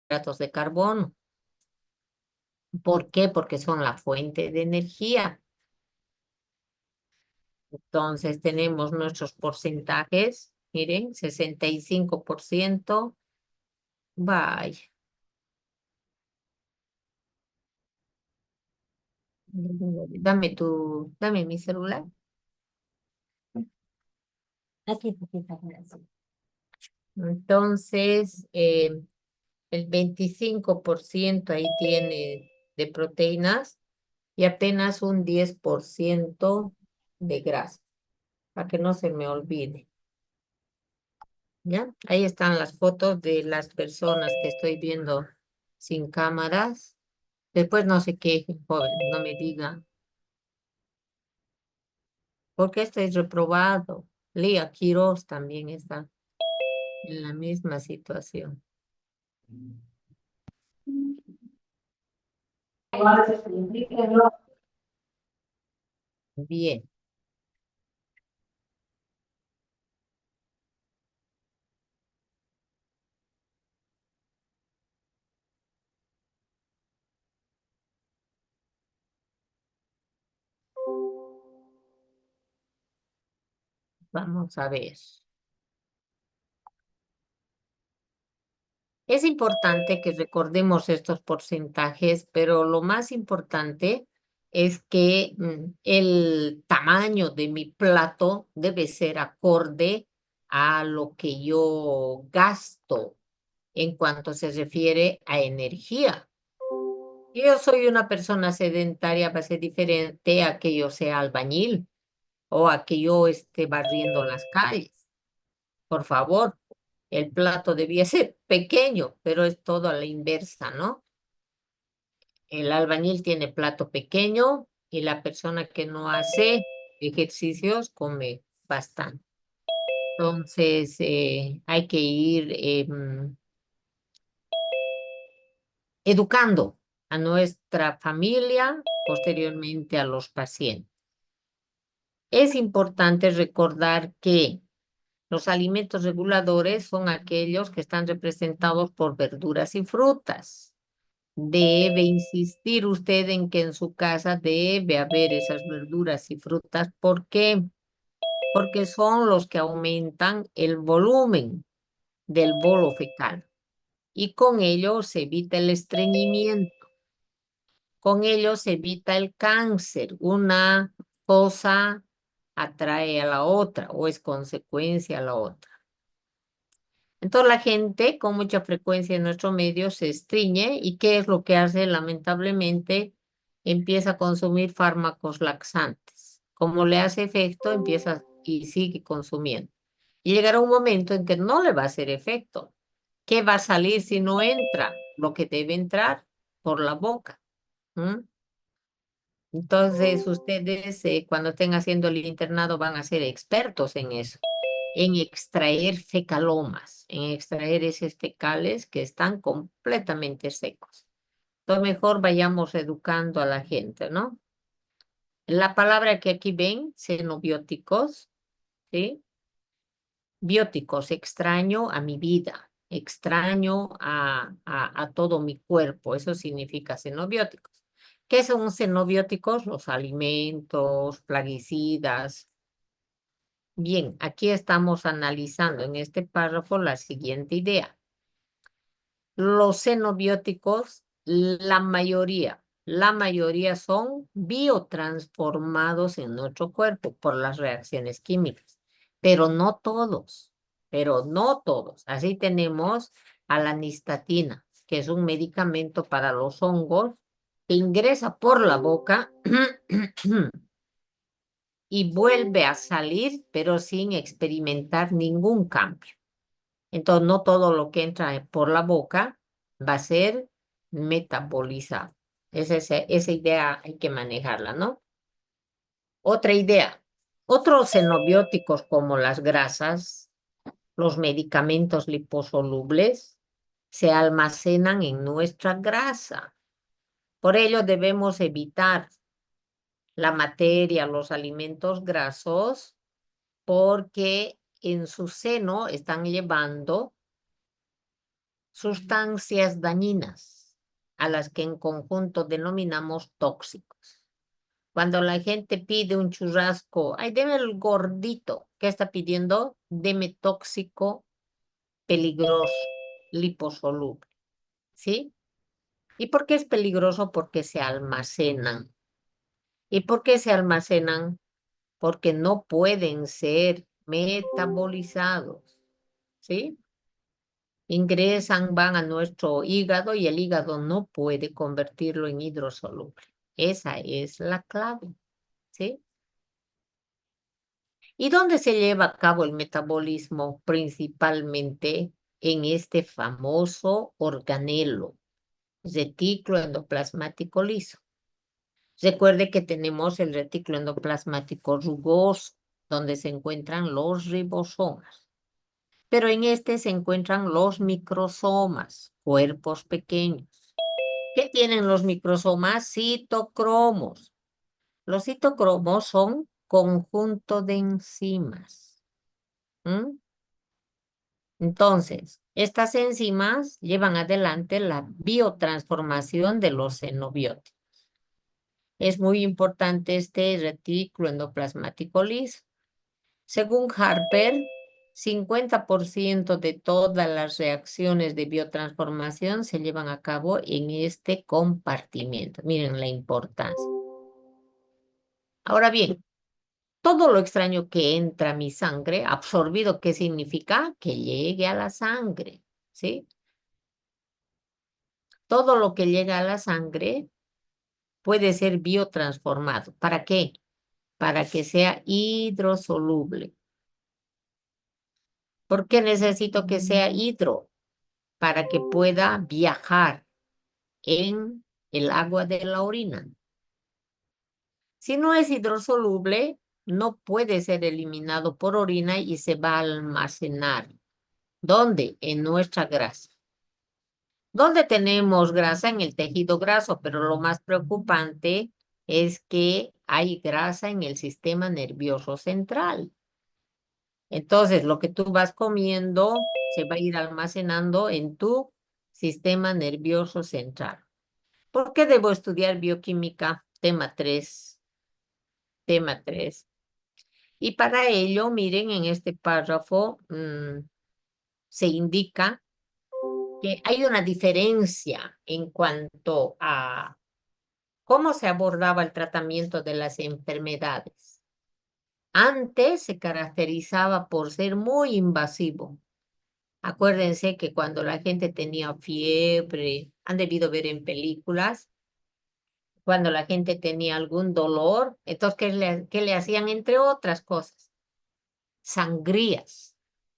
hidratos de carbono. ¿Por qué? Porque son la fuente de energía. Entonces tenemos nuestros porcentajes. Miren, 65%. Vaya. Dame mi celular. Aquí, aquí está. Así. Entonces, el 25% ahí tiene de proteínas y apenas un 10% de grasa, para que no se me olvide. ¿Ya? Ahí están las fotos de las personas que estoy viendo sin cámaras. Después no se quejen, joven, no me digan, porque estoy reprobado. Lía Quiroz también está en la misma situación. Bien, vamos a ver. Es importante que recordemos estos porcentajes, pero lo más importante es que el tamaño de mi plato debe ser acorde a lo que yo gasto en cuanto se refiere a energía. Yo soy una persona sedentaria, va a ser diferente a que yo sea albañil o a que yo esté barriendo las calles. Por favor, el plato debía ser pequeño, pero es todo a la inversa, ¿no? El albañil tiene plato pequeño y la persona que no hace ejercicios come bastante. Entonces, hay que ir educando a nuestra familia, posteriormente a los pacientes. Es importante recordar que los alimentos reguladores son aquellos que están representados por verduras y frutas. Debe insistir usted en que en su casa debe haber esas verduras y frutas. ¿Por qué? Porque son los que aumentan el volumen del bolo fecal y con ello se evita el estreñimiento. Con ello se evita el cáncer. Una cosa atrae a la otra o es consecuencia a la otra. Entonces la gente con mucha frecuencia en nuestro medio se estriñe y ¿qué es lo que hace? Lamentablemente empieza a consumir fármacos laxantes. Como le hace efecto, empieza y sigue consumiendo. Y llegará un momento en que no le va a hacer efecto. ¿Qué va a salir si no entra? Lo que debe entrar por la boca. ¿M? Entonces ustedes cuando estén haciendo el internado van a ser expertos en eso, en extraer fecalomas, en extraer esos fecales que están completamente secos. Entonces mejor vayamos educando a la gente, ¿no? La palabra que aquí ven, xenobióticos, ¿sí? Bióticos, extraño a mi vida, extraño a todo mi cuerpo, eso significa xenobióticos. ¿Qué son xenobióticos? Los alimentos, plaguicidas. Bien, aquí estamos analizando en este párrafo la siguiente idea. Los xenobióticos, la mayoría son biotransformados en nuestro cuerpo por las reacciones químicas, pero no todos, pero no todos. Así tenemos a la nistatina, que es un medicamento para los hongos que ingresa por la boca y vuelve a salir, pero sin experimentar ningún cambio. Entonces, no todo lo que entra por la boca va a ser metabolizado. Esa idea hay que manejarla, ¿no? Otra idea. Otros xenobióticos como las grasas, los medicamentos liposolubles, se almacenan en nuestra grasa. Por ello debemos evitar la materia, los alimentos grasos, porque en su seno están llevando sustancias dañinas, a las que en conjunto denominamos tóxicos. Cuando la gente pide un churrasco, ay, deme el gordito. ¿Qué está pidiendo? Deme tóxico, peligroso, liposoluble. ¿Sí? ¿Y por qué es peligroso? Porque se almacenan. ¿Y por qué se almacenan? Porque no pueden ser metabolizados. ¿Sí? Ingresan, van a nuestro hígado y el hígado no puede convertirlo en hidrosoluble. Esa es la clave. ¿Sí? ¿Y dónde se lleva a cabo el metabolismo? Principalmente en este famoso organelo, retículo endoplasmático liso. Recuerde que tenemos el retículo endoplasmático rugoso, donde se encuentran los ribosomas. Pero en este se encuentran los microsomas, cuerpos pequeños. ¿Qué tienen los microsomas? Citocromos. Los citocromos son conjunto de enzimas. Entonces, estas enzimas llevan adelante la biotransformación de los xenobióticos. Es muy importante este retículo endoplasmático liso. Según Harper, 50% de todas las reacciones de biotransformación se llevan a cabo en este compartimiento. Miren la importancia. Ahora bien, todo lo extraño que entra a mi sangre, absorbido, ¿qué significa? Que llegue a la sangre, ¿sí? Todo lo que llega a la sangre puede ser biotransformado. ¿Para qué? Para que sea hidrosoluble. ¿Por qué necesito que sea hidro? Para que pueda viajar en el agua de la orina. Si no es hidrosoluble, no puede ser eliminado por orina y se va a almacenar. ¿Dónde? En nuestra grasa. ¿Dónde tenemos grasa? En el tejido graso, pero lo más preocupante es que hay grasa en el sistema nervioso central. Entonces, lo que tú vas comiendo se va a ir almacenando en tu sistema nervioso central. ¿Por qué debo estudiar bioquímica? Tema 3. Tema 3. Y para ello, miren, en este párrafo se indica que hay una diferencia en cuanto a cómo se abordaba el tratamiento de las enfermedades. Antes se caracterizaba por ser muy invasivo. Acuérdense que cuando la gente tenía fiebre, han debido ver en películas, cuando la gente tenía algún dolor, entonces, ¿qué le hacían? Entre otras cosas, sangrías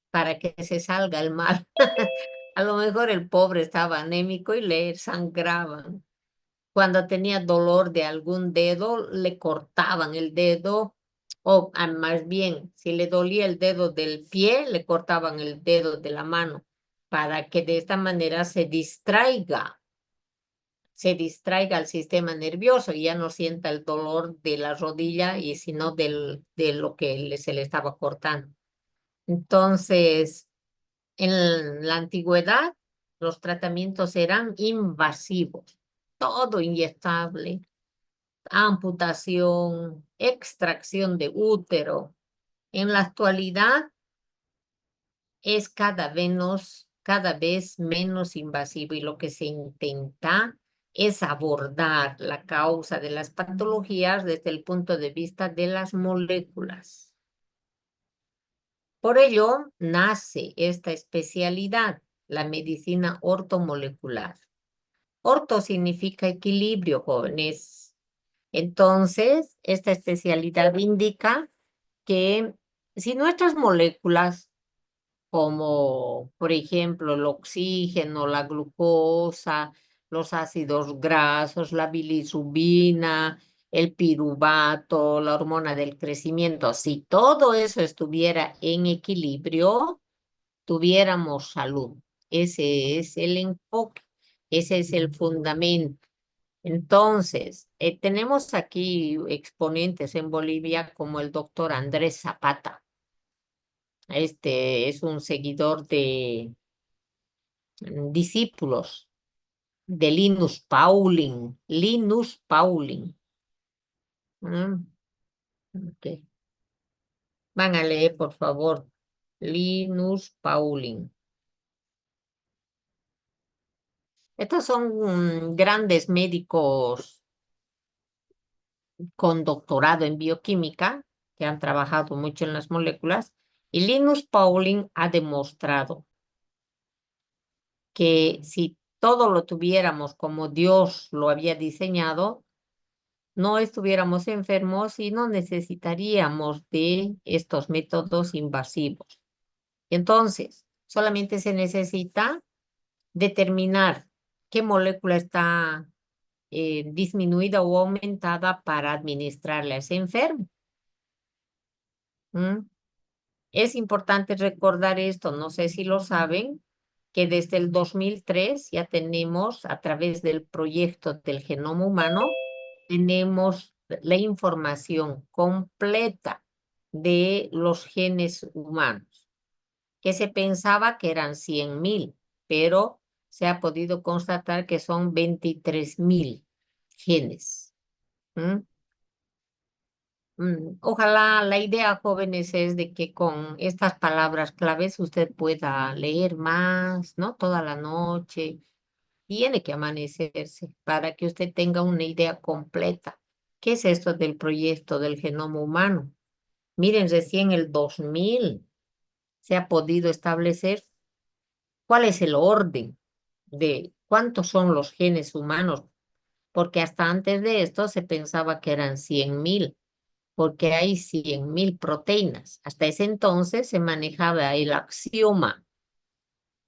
para que se salga el mal. A lo mejor el pobre estaba anémico y le sangraban. Cuando tenía dolor de algún dedo, le cortaban el dedo, o más bien, si le dolía el dedo del pie, le cortaban el dedo de la mano, para que de esta manera se distraiga el sistema nervioso y ya no sienta el dolor de la rodilla y sino de lo que se le estaba cortando. Entonces, en la antigüedad, los tratamientos eran invasivos, todo inyectable, amputación, extracción de útero. En la actualidad es cada vez menos invasivo y lo que se intenta es abordar la causa de las patologías desde el punto de vista de las moléculas. Por ello nace esta especialidad, la medicina ortomolecular. Orto significa equilibrio, jóvenes. Entonces, esta especialidad indica que si nuestras moléculas, como por ejemplo el oxígeno, la glucosa, los ácidos grasos, la bilirrubina, el piruvato, la hormona del crecimiento, si todo eso estuviera en equilibrio, tuviéramos salud. Ese es el enfoque, ese es el fundamento. Entonces, tenemos aquí exponentes en Bolivia como el doctor Andrés Zapata. Este es un seguidor discípulos de Linus Pauling. Linus Pauling. Ok. Van a leer, por favor. Linus Pauling. Estos son grandes médicos con doctorado en bioquímica que han trabajado mucho en las moléculas. Y Linus Pauling ha demostrado que si todo lo tuviéramos como Dios lo había diseñado, no estuviéramos enfermos y no necesitaríamos de estos métodos invasivos. Entonces, solamente se necesita determinar qué molécula está disminuida o aumentada para administrarle a ese enfermo. ¿Mm? Es importante recordar esto, no sé si lo saben, que desde el 2003 ya tenemos, a través del proyecto del genoma humano, tenemos la información completa de los genes humanos, que se pensaba que eran 100.000, pero se ha podido constatar que son 23.000 genes. ¿Mm? Ojalá la idea, jóvenes, es de que con estas palabras claves usted pueda leer más, ¿no? Toda la noche. Tiene que amanecerse para que usted tenga una idea completa. ¿Qué es esto del proyecto del genoma humano? Miren, recién el 2000 se ha podido establecer cuál es el orden de cuántos son los genes humanos, porque hasta antes de esto se pensaba que eran 100.000 porque hay 100.000 proteínas. Hasta ese entonces se manejaba el axioma,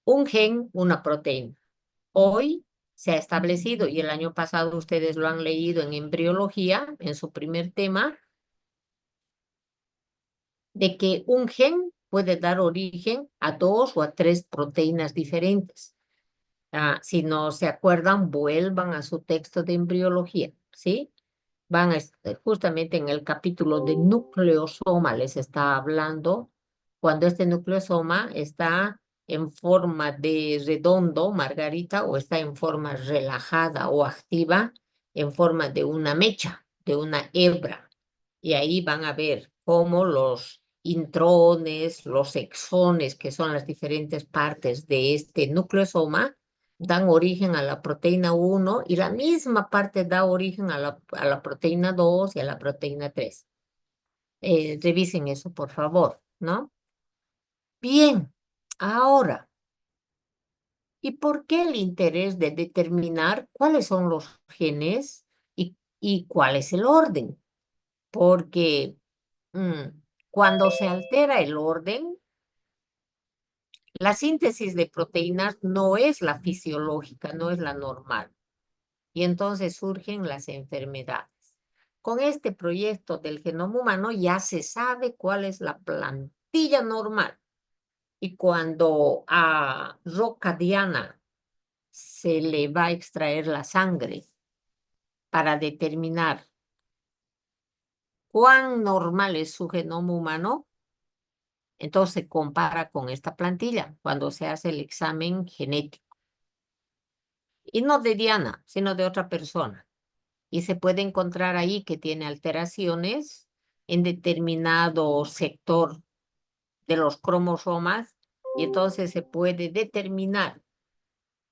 un gen, una proteína. Hoy se ha establecido, y el año pasado ustedes lo han leído en embriología, en su primer tema, de que un gen puede dar origen a dos o a tres proteínas diferentes. Si no se acuerdan, vuelvan a su texto de embriología, ¿sí? Justamente en el capítulo de nucleosoma les está hablando, cuando este nucleosoma está en forma de redondo, Margarita, o está en forma relajada o activa, en forma de una mecha, de una hebra. Y ahí van a ver cómo los intrones, los exones, que son las diferentes partes de este nucleosoma, dan origen a la proteína 1 y la misma parte da origen a la proteína 2 y a la proteína 3. Revisen eso, por favor, ¿no? Bien, ahora, ¿y por qué el interés de determinar cuáles son los genes y cuál es el orden? Porque cuando se altera el orden, la síntesis de proteínas no es la fisiológica, no es la normal. Y entonces surgen las enfermedades. Con este proyecto del genoma humano ya se sabe cuál es la plantilla normal. Y cuando a Roca Diana se le va a extraer la sangre para determinar cuán normal es su genoma humano, entonces se compara con esta plantilla cuando se hace el examen genético. Y no de Diana, sino de otra persona. Y se puede encontrar ahí que tiene alteraciones en determinado sector de los cromosomas y entonces se puede determinar,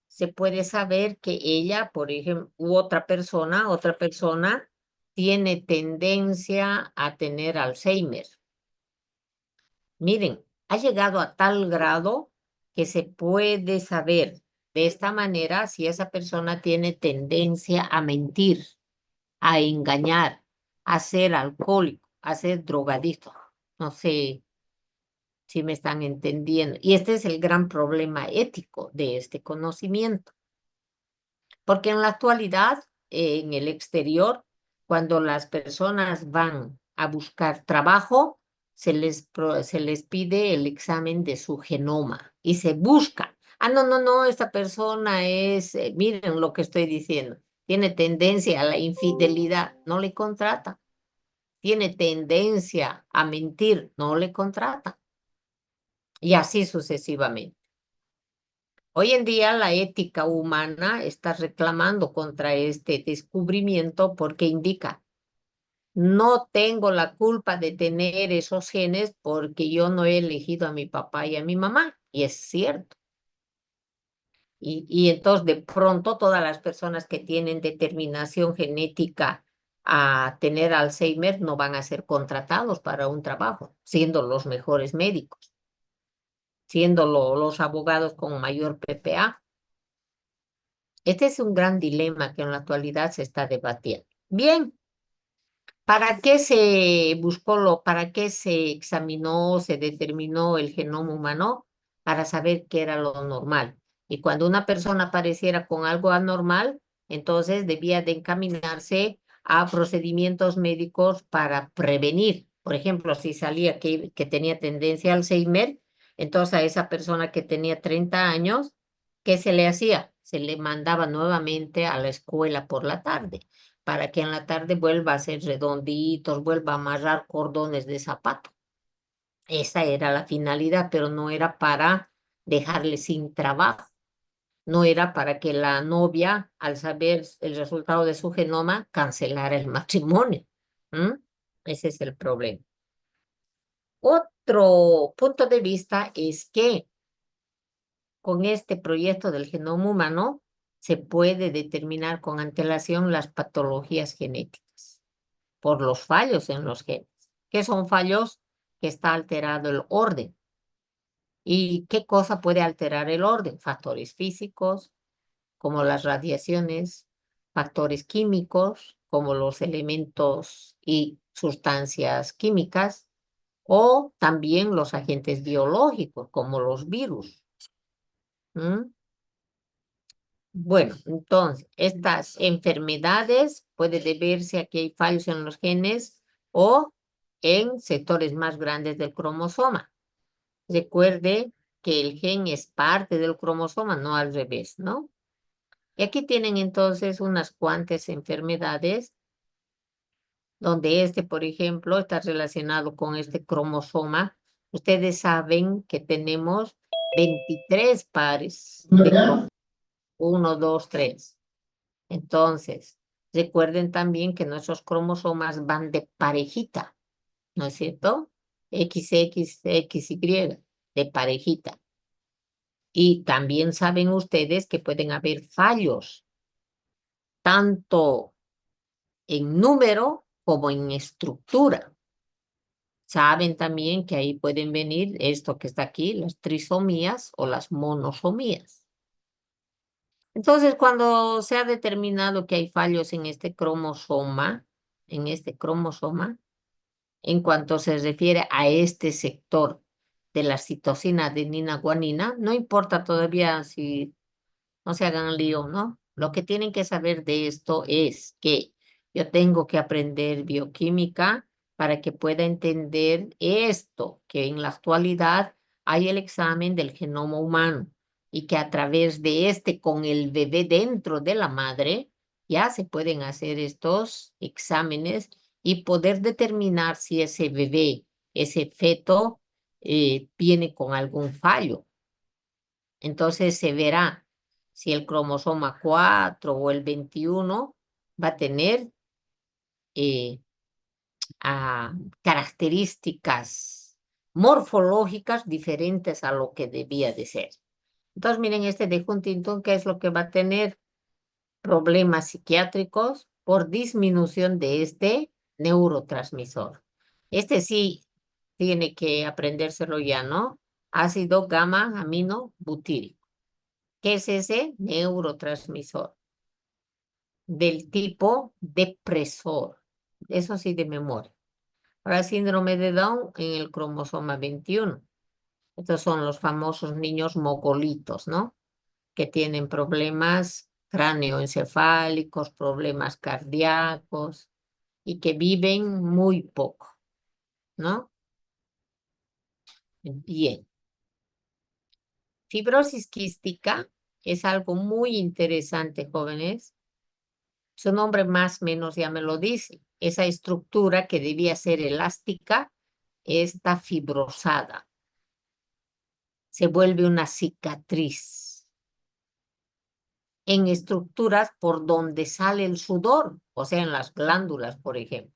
se puede saber que ella, por ejemplo, u otra persona tiene tendencia a tener Alzheimer. Miren, ha llegado a tal grado que se puede saber de esta manera si esa persona tiene tendencia a mentir, a engañar, a ser alcohólico, a ser drogadicto. No sé si me están entendiendo. Y este es el gran problema ético de este conocimiento. Porque en la actualidad, en el exterior, cuando las personas van a buscar trabajo, se les pide el examen de su genoma y se busca. No, no, no, esta persona es, miren lo que estoy diciendo, tiene tendencia a la infidelidad, no le contrata. Tiene tendencia a mentir, no le contrata. Y así sucesivamente. Hoy en día la ética humana está reclamando contra este descubrimiento porque indica, no tengo la culpa de tener esos genes porque yo no he elegido a mi papá y a mi mamá. Y es cierto. Y entonces de pronto todas las personas que tienen determinación genética a tener Alzheimer no van a ser contratados para un trabajo, siendo los mejores médicos, siendo los abogados con mayor PPA. Este es un gran dilema que en la actualidad se está debatiendo. Bien, ¿para qué se buscó para qué se examinó, se determinó el genoma humano? Para saber qué era lo normal. Y cuando una persona apareciera con algo anormal, entonces debía de encaminarse a procedimientos médicos para prevenir. Por ejemplo, si salía que tenía tendencia a Alzheimer, entonces a esa persona que tenía 30 años, ¿qué se le hacía? Se le mandaba nuevamente a la escuela por la tarde para que en la tarde vuelva a hacer redonditos, vuelva a amarrar cordones de zapato. Esa era la finalidad, pero no era para dejarle sin trabajo, no era para que la novia, al saber el resultado de su genoma, cancelara el matrimonio. ¿Mm? Ese es el problema. Otro punto de vista es que con este proyecto del genoma humano se puede determinar con antelación las patologías genéticas por los fallos en los genes. ¿Qué son fallos? Que está alterado el orden. ¿Y qué cosa puede alterar el orden? Factores físicos, como las radiaciones, factores químicos, como los elementos y sustancias químicas, o también los agentes biológicos, como los virus. ¿Mm? Bueno, entonces, estas enfermedades pueden deberse a que hay fallos en los genes o en sectores más grandes del cromosoma. Recuerde que el gen es parte del cromosoma, no al revés, ¿no? Y aquí tienen entonces unas cuantas enfermedades donde este, por ejemplo, está relacionado con este cromosoma. Ustedes saben que tenemos 23 pares de cromosomas. 1, 2, 3. Entonces, recuerden también que nuestros cromosomas van de parejita, ¿no es cierto? XX, XY, de parejita. Y también saben ustedes que pueden haber fallos, tanto en número como en estructura. Saben también que ahí pueden venir esto que está aquí, las trisomías o las monosomías. Entonces, cuando se ha determinado que hay fallos en este cromosoma, en cuanto se refiere a este sector de la citosina adenina guanina, no importa todavía si no se hagan lío, ¿no? Lo que tienen que saber de esto es que yo tengo que aprender bioquímica para que pueda entender esto, que en la actualidad hay el examen del genoma humano y que a través de este, con el bebé dentro de la madre, ya se pueden hacer estos exámenes y poder determinar si ese bebé, ese feto, viene con algún fallo. Entonces se verá si el cromosoma 4 o el 21 va a tener eh, características morfológicas diferentes a lo que debía de ser. Entonces miren este de Huntington, ¿qué es lo que va a tener? Problemas psiquiátricos por disminución de este neurotransmisor. Este sí tiene que aprendérselo ya, ¿no? Ácido gamma amino butírico. ¿Qué es ese neurotransmisor? Del tipo depresor. Eso sí de memoria. Para síndrome de Down en el cromosoma 21. Estos son los famosos niños mogolitos, ¿no? Que tienen problemas cráneoencefálicos, problemas cardíacos y que viven muy poco, ¿no? Bien. Fibrosis quística es algo muy interesante, jóvenes. Su nombre más o menos ya me lo dice. Esa estructura que debía ser elástica está fibrosada. Se vuelve una cicatriz. en estructuras por donde sale el sudor, o sea, en las glándulas, por ejemplo.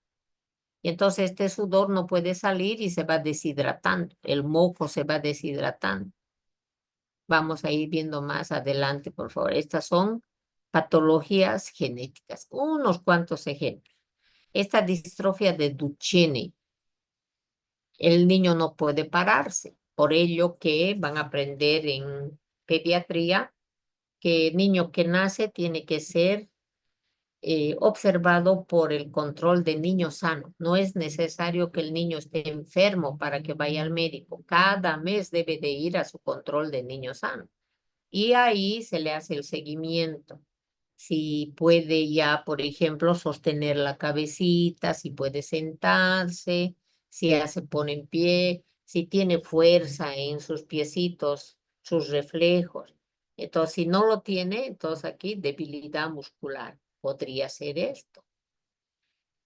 Y entonces este sudor no puede salir y se va deshidratando, el moco se va deshidratando. Vamos a ir viendo más adelante, por favor. Estas son patologías genéticas. Unos cuantos ejemplos. Esta distrofia de Duchenne, el niño no puede pararse, por ello que van a aprender en pediatría que el niño que nace tiene que ser observado por el control de niño sano. No es necesario que el niño esté enfermo para que vaya al médico. Cada mes debe de ir a su control de niño sano. Y ahí se le hace el seguimiento. Si puede ya, por ejemplo, sostener la cabecita, si puede sentarse, si ya se pone en pie, si tiene fuerza en sus piecitos, sus reflejos. Entonces, si no lo tiene, entonces aquí debilidad muscular podría ser esto.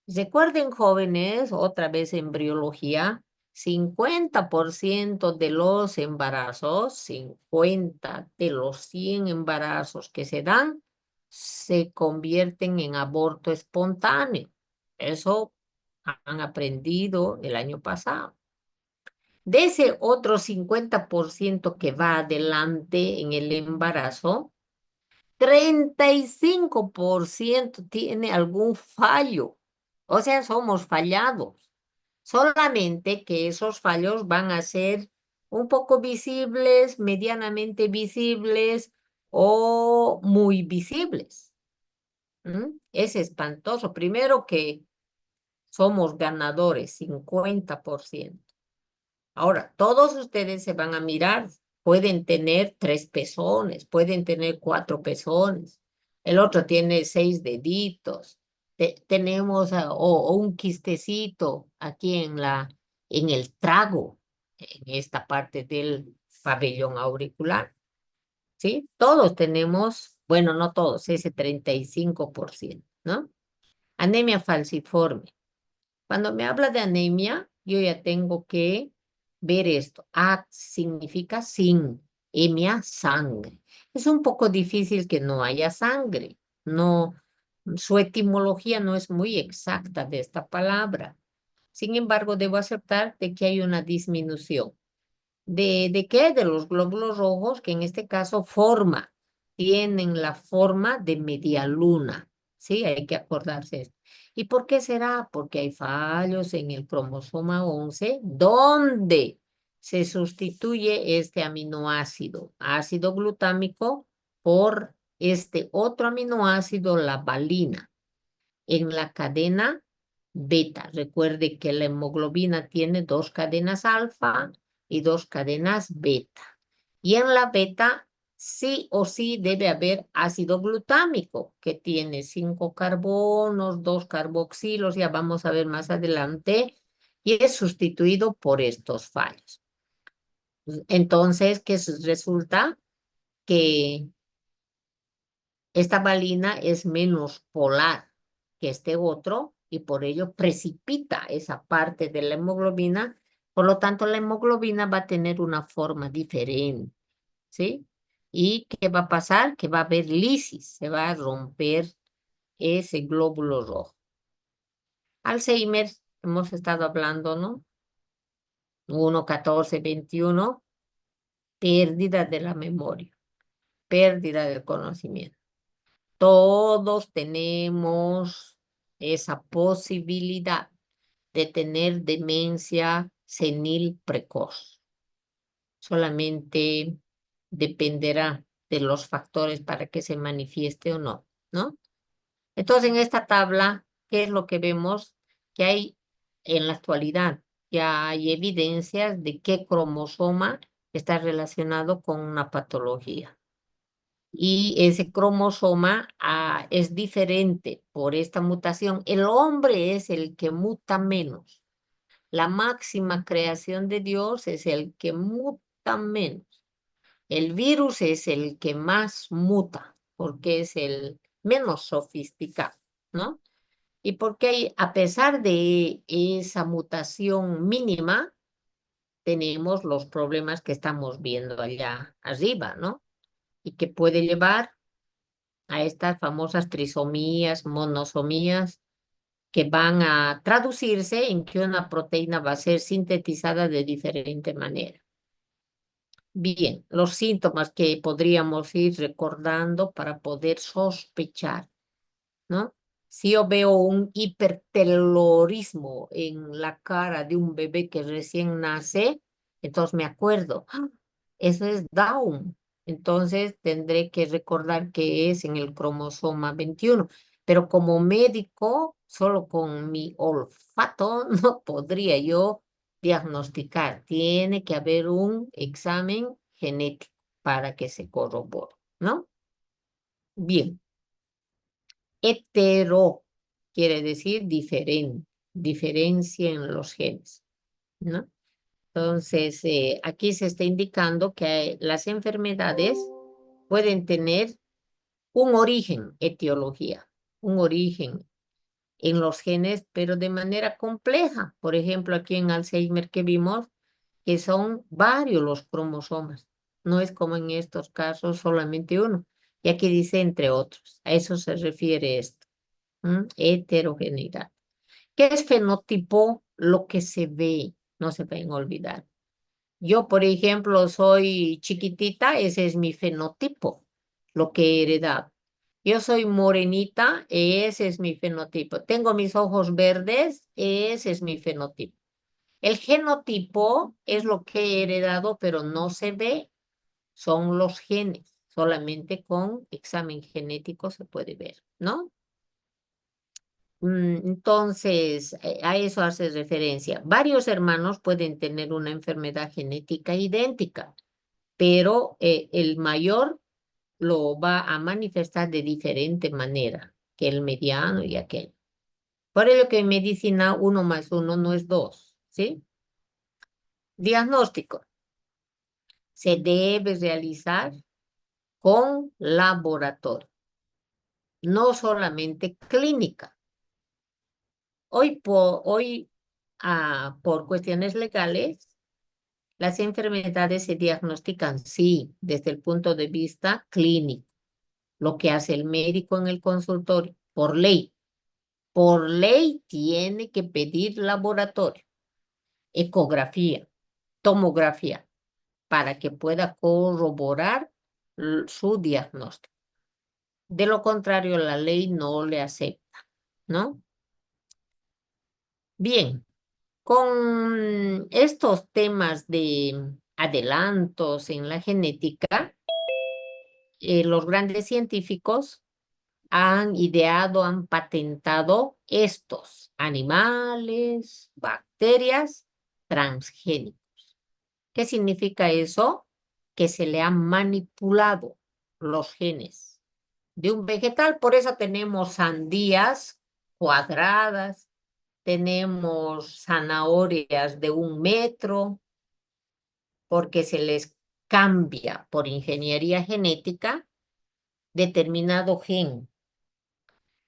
Recuerden, jóvenes, otra vez embriología, 50% de los embarazos, 50 de los 100 embarazos que se dan, se convierten en aborto espontáneo. Eso han aprendido el año pasado. De ese otro 50% que va adelante en el embarazo, 35% tiene algún fallo. O sea, somos fallados. Solamente que esos fallos van a ser un poco visibles, medianamente visibles o muy visibles. Es espantoso. Primero que somos ganadores, 50%. Ahora, todos ustedes se van a mirar, pueden tener 3 pezones, pueden tener 4 pezones, el otro tiene 6 deditos, tenemos o un quistecito aquí en el trago, en esta parte del pabellón auricular, ¿sí? Todos tenemos, bueno, no todos, ese 35%, ¿no? Anemia falciforme. Cuando me habla de anemia, yo ya tengo que ver esto. A significa sin, hemia, sangre. Es un poco difícil que no haya sangre. No, su etimología no es muy exacta de esta palabra. Sin embargo, debo aceptar de que hay una disminución. ¿De qué? De los glóbulos rojos, que en este caso tienen la forma de media luna. Sí, hay que acordarse esto. ¿Y por qué será? Porque hay fallos en el cromosoma 11, donde se sustituye este aminoácido, ácido glutámico, por este otro aminoácido, la valina, en la cadena beta. Recuerde que la hemoglobina tiene 2 cadenas alfa y 2 cadenas beta. Y en la beta sí o sí debe haber ácido glutámico, que tiene 5 carbonos, 2 carboxilos, ya vamos a ver más adelante, y es sustituido por estos fallos. Entonces, ¿qué resulta? Que esta valina es menos polar que este otro y por ello precipita esa parte de la hemoglobina. Por lo tanto, la hemoglobina va a tener una forma diferente, ¿sí? ¿Y qué va a pasar? Que va a haber lisis, se va a romper ese glóbulo rojo. Alzheimer, hemos estado hablando, ¿no? 1, 14, 21, pérdida de la memoria, pérdida del conocimiento. Todos tenemos esa posibilidad de tener demencia senil precoz. Solamente dependerá de los factores para que se manifieste o no, ¿no? Entonces, en esta tabla, ¿qué es lo que vemos? Que hay en la actualidad, ya hay evidencias de qué cromosoma está relacionado con una patología. Y ese cromosoma es diferente por esta mutación. El hombre es el que muta menos. La máxima creación de Dios es el que muta menos. El virus es el que más muta, porque es el menos sofisticado, ¿no? Y porque a pesar de esa mutación mínima, tenemos los problemas que estamos viendo allá arriba, ¿no? Y que puede llevar a estas famosas trisomías, monosomías, que van a traducirse en que una proteína va a ser sintetizada de diferente manera. Bien, los síntomas que podríamos ir recordando para poder sospechar, ¿no? Si yo veo un hipertelorismo en la cara de un bebé que recién nace, entonces me acuerdo, ¡ah! Eso es Down. Entonces tendré que recordar que es en el cromosoma 21. Pero como médico, solo con mi olfato no podría yo diagnosticar. Tiene que haber un examen genético para que se corrobore, ¿no? Bien. Hetero quiere decir diferente, diferencia en los genes, ¿no? Entonces, aquí se está indicando que las enfermedades pueden tener un origen, etiología, un origen en los genes, pero de manera compleja. Por ejemplo, aquí en Alzheimer que vimos que son varios los cromosomas. No es como en estos casos solamente uno. Y aquí dice entre otros. A eso se refiere esto. Heterogeneidad. ¿Qué es fenotipo? Lo que se ve, no se pueden olvidar. Yo, por ejemplo, soy chiquitita, ese es mi fenotipo, lo que he heredado. Yo soy morenita, ese es mi fenotipo. Tengo mis ojos verdes, ese es mi fenotipo. El genotipo es lo que he heredado, pero no se ve, son los genes. Solamente con examen genético se puede ver, ¿no? Entonces, a eso hace referencia. Varios hermanos pueden tener una enfermedad genética idéntica, pero el mayor lo va a manifestar de diferente manera que el mediano y aquel. Por ello que en medicina 1 más 1 no es 2, ¿sí? Diagnóstico. Se debe realizar con laboratorio, no solamente clínica. Por cuestiones legales, las enfermedades se diagnostican, sí, desde el punto de vista clínico, lo que hace el médico en el consultorio, por ley. Por ley tiene que pedir laboratorio, ecografía, tomografía, para que pueda corroborar su diagnóstico. De lo contrario, la ley no le acepta, ¿no? Bien. Con estos temas de adelantos en la genética, los grandes científicos han ideado, han patentado estos animales, bacterias transgénicos. ¿Qué significa eso? Que se le han manipulado los genes de un vegetal. Por eso tenemos sandías cuadradas, tenemos zanahorias de 1 metro, porque se les cambia por ingeniería genética determinado gen.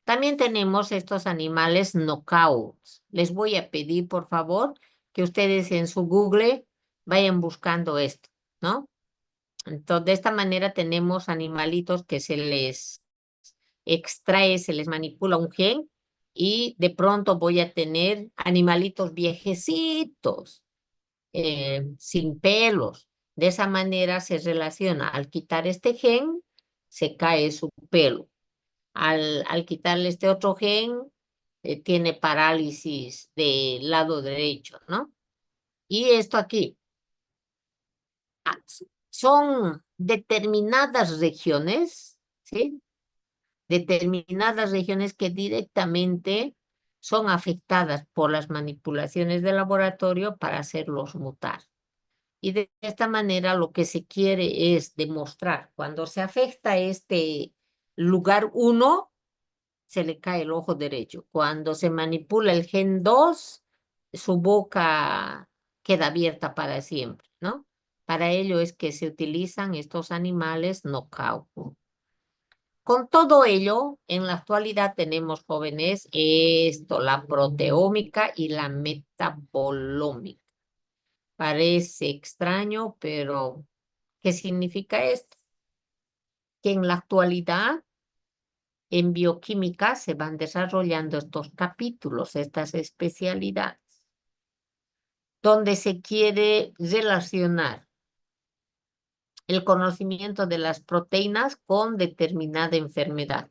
También tenemos estos animales knockouts. Les voy a pedir, por favor, que ustedes en su Google vayan buscando esto, ¿no? Entonces, de esta manera tenemos animalitos que se les extrae, se les manipula un gen y de pronto voy a tener animalitos viejecitos sin pelos. De esa manera se relaciona. Al quitar este gen, se cae su pelo. Al quitarle este otro gen, tiene parálisis del lado derecho, ¿no? Y esto aquí, son determinadas regiones, ¿sí? Determinadas regiones que directamente son afectadas por las manipulaciones de laboratorio para hacerlos mutar. Y de esta manera lo que se quiere es demostrar, cuando se afecta este lugar 1, se le cae el ojo derecho. Cuando se manipula el gen 2, su boca queda abierta para siempre, ¿no? Para ello es que se utilizan estos animales knockout. Con todo ello, en la actualidad tenemos, jóvenes, la proteómica y la metabolómica. Parece extraño, pero ¿qué significa esto? Que en la actualidad en bioquímica se van desarrollando estos capítulos, estas especialidades, donde se quiere relacionar el conocimiento de las proteínas con determinada enfermedad.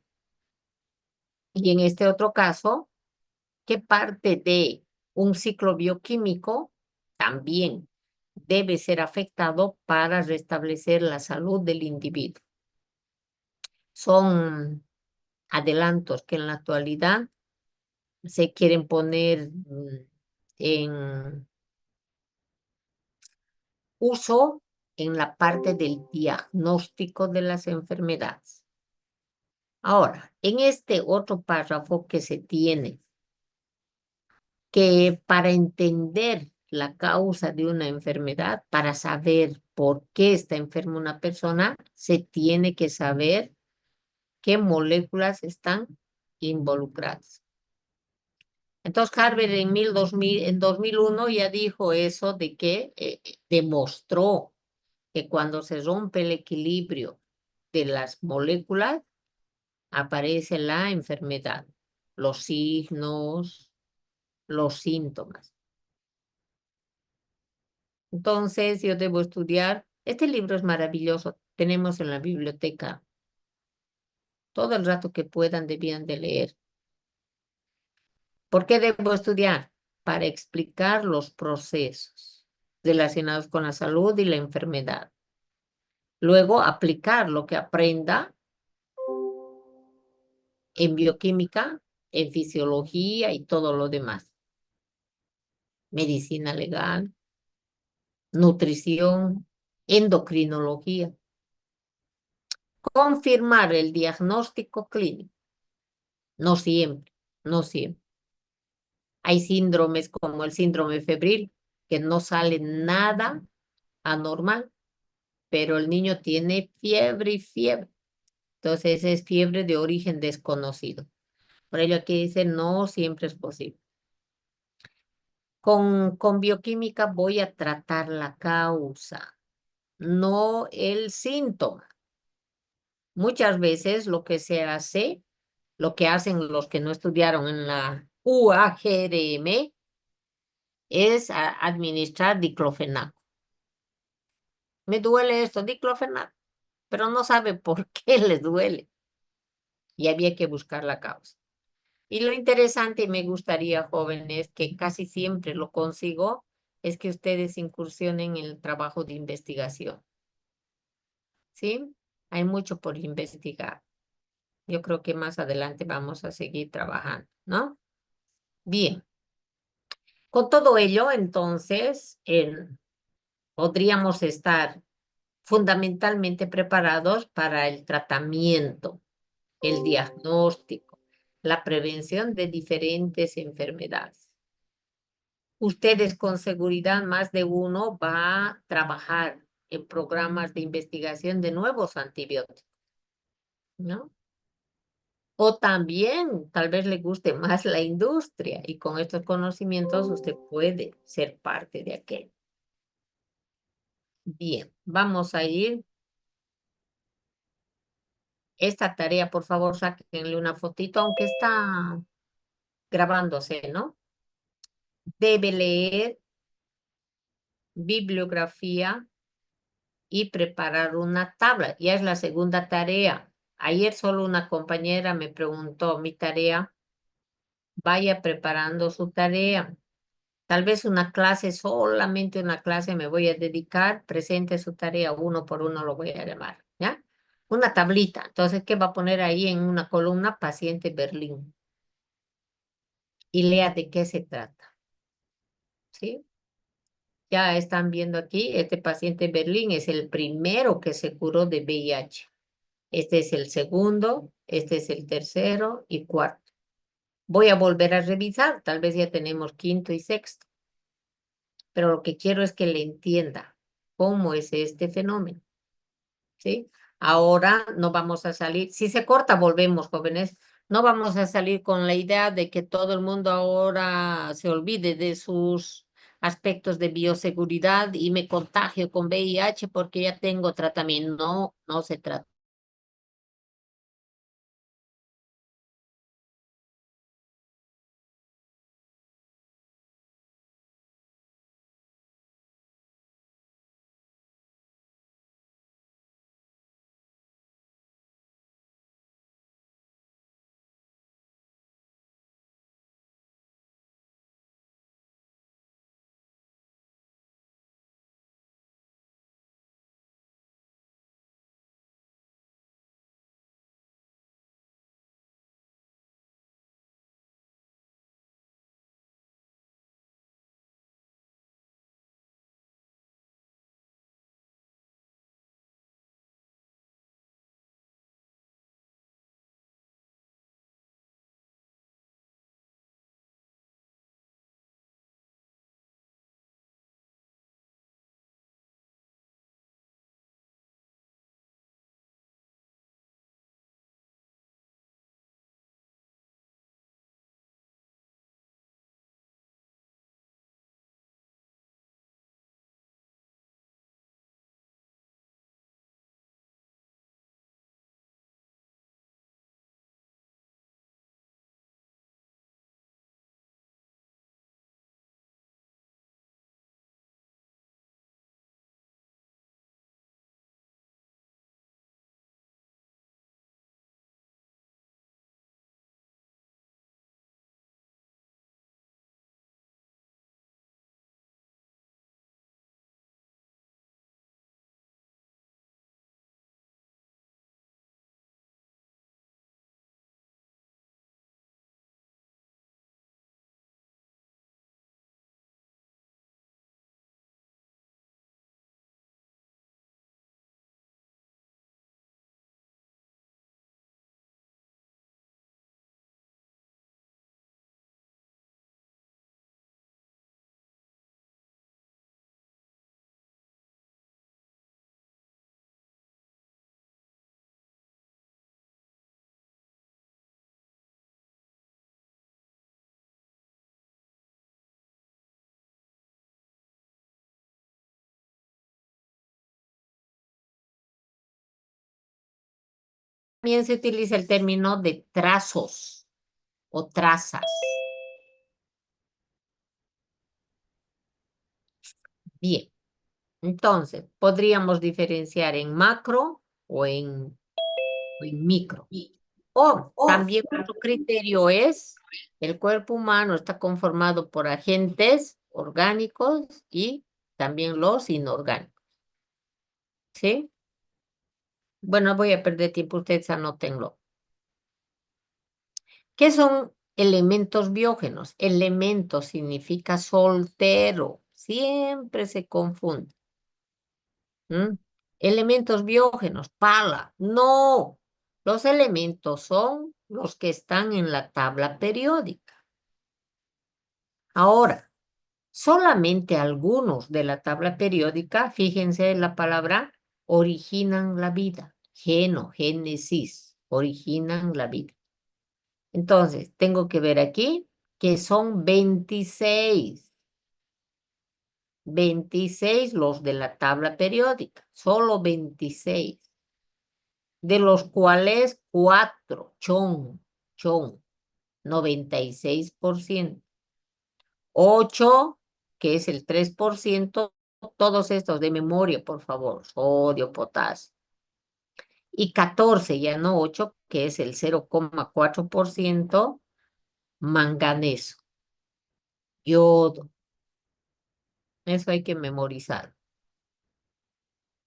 Y en este otro caso, ¿qué parte de un ciclo bioquímico también debe ser afectado para restablecer la salud del individuo? Son adelantos que en la actualidad se quieren poner en uso en la parte del diagnóstico de las enfermedades. Ahora, en este otro párrafo que se tiene, que para entender la causa de una enfermedad, para saber por qué está enferma una persona, se tiene que saber qué moléculas están involucradas. Entonces, Harvard en 2001 ya dijo eso de que demostró que cuando se rompe el equilibrio de las moléculas, aparece la enfermedad, los signos, los síntomas. Entonces, yo debo estudiar. Este libro es maravilloso. Tenemos en la biblioteca todo el rato que puedan, debían de leer. ¿Por qué debo estudiar? Para explicar los procesos relacionados con la salud y la enfermedad. Luego, aplicar lo que aprenda en bioquímica, en fisiología y todo lo demás. Medicina legal, nutrición, endocrinología. Confirmar el diagnóstico clínico. No siempre, no siempre. Hay síndromes como el síndrome febril, que no sale nada anormal, pero el niño tiene fiebre y fiebre. Entonces es fiebre de origen desconocido. Por ello aquí dice, no siempre es posible. Con bioquímica voy a tratar la causa, no el síntoma. Muchas veces lo que se hace, lo que hacen los que no estudiaron en la UAGRM, es administrar diclofenaco. Me duele esto, diclofenaco, pero no sabe por qué le duele. Y había que buscar la causa. Y lo interesante, y me gustaría, jóvenes, que casi siempre lo consigo, es que ustedes incursionen en el trabajo de investigación. ¿Sí? Hay mucho por investigar. Yo creo que más adelante vamos a seguir trabajando, ¿no? Bien. Con todo ello, entonces, podríamos estar fundamentalmente preparados para el tratamiento, el diagnóstico, la prevención de diferentes enfermedades. Ustedes con seguridad, más de uno va a trabajar en programas de investigación de nuevos antibióticos, ¿no? O también tal vez le guste más la industria y con estos conocimientos usted puede ser parte de aquel. Bien, vamos a ir. Esta tarea, por favor, sáquenle una fotito, aunque está grabándose, ¿no? Debe leer bibliografía y preparar una tabla. Ya es la segunda tarea. Ayer solo una compañera me preguntó mi tarea. Vaya preparando su tarea. Tal vez una clase, solamente una clase me voy a dedicar, presente su tarea, uno por uno lo voy a llamar, ¿ya? Una tablita. Entonces, ¿qué va a poner ahí en una columna? Paciente Berlín. Y lea de qué se trata, ¿sí? Ya están viendo aquí, este paciente Berlín es el primero que se curó de VIH. Este es el segundo, este es el tercero y cuarto. Voy a volver a revisar, tal vez ya tenemos quinto y sexto, pero lo que quiero es que le entienda cómo es este fenómeno, ¿sí? Ahora no vamos a salir, si se corta volvemos, jóvenes, no vamos a salir con la idea de que todo el mundo ahora se olvide de sus aspectos de bioseguridad y me contagio con VIH porque ya tengo tratamiento. No, no se trata. también se utiliza el término de trazos o trazas. Bien, entonces podríamos diferenciar en macro o en micro. O también otro criterio es, el cuerpo humano está conformado por agentes orgánicos y también los inorgánicos. ¿Sí? Bueno, voy a perder tiempo, ustedes anótenlo. ¿Qué son elementos biógenos? Elemento significa soltero. Siempre se confunde. ¿Mm? Elementos biógenos, pala. No. Los elementos son los que están en la tabla periódica. Ahora, solamente algunos de la tabla periódica, fíjense en la palabra, originan la vida. Génesis, originan la vida. Entonces, tengo que ver aquí que son 26. 26 los de la tabla periódica, solo 26, de los cuales 4 chon, 96%. 8, que es el 3%, todos estos de memoria, por favor, sodio, potasio. Y 14, ya no 8, que es el 0,4%, manganeso, yodo. Eso hay que memorizar.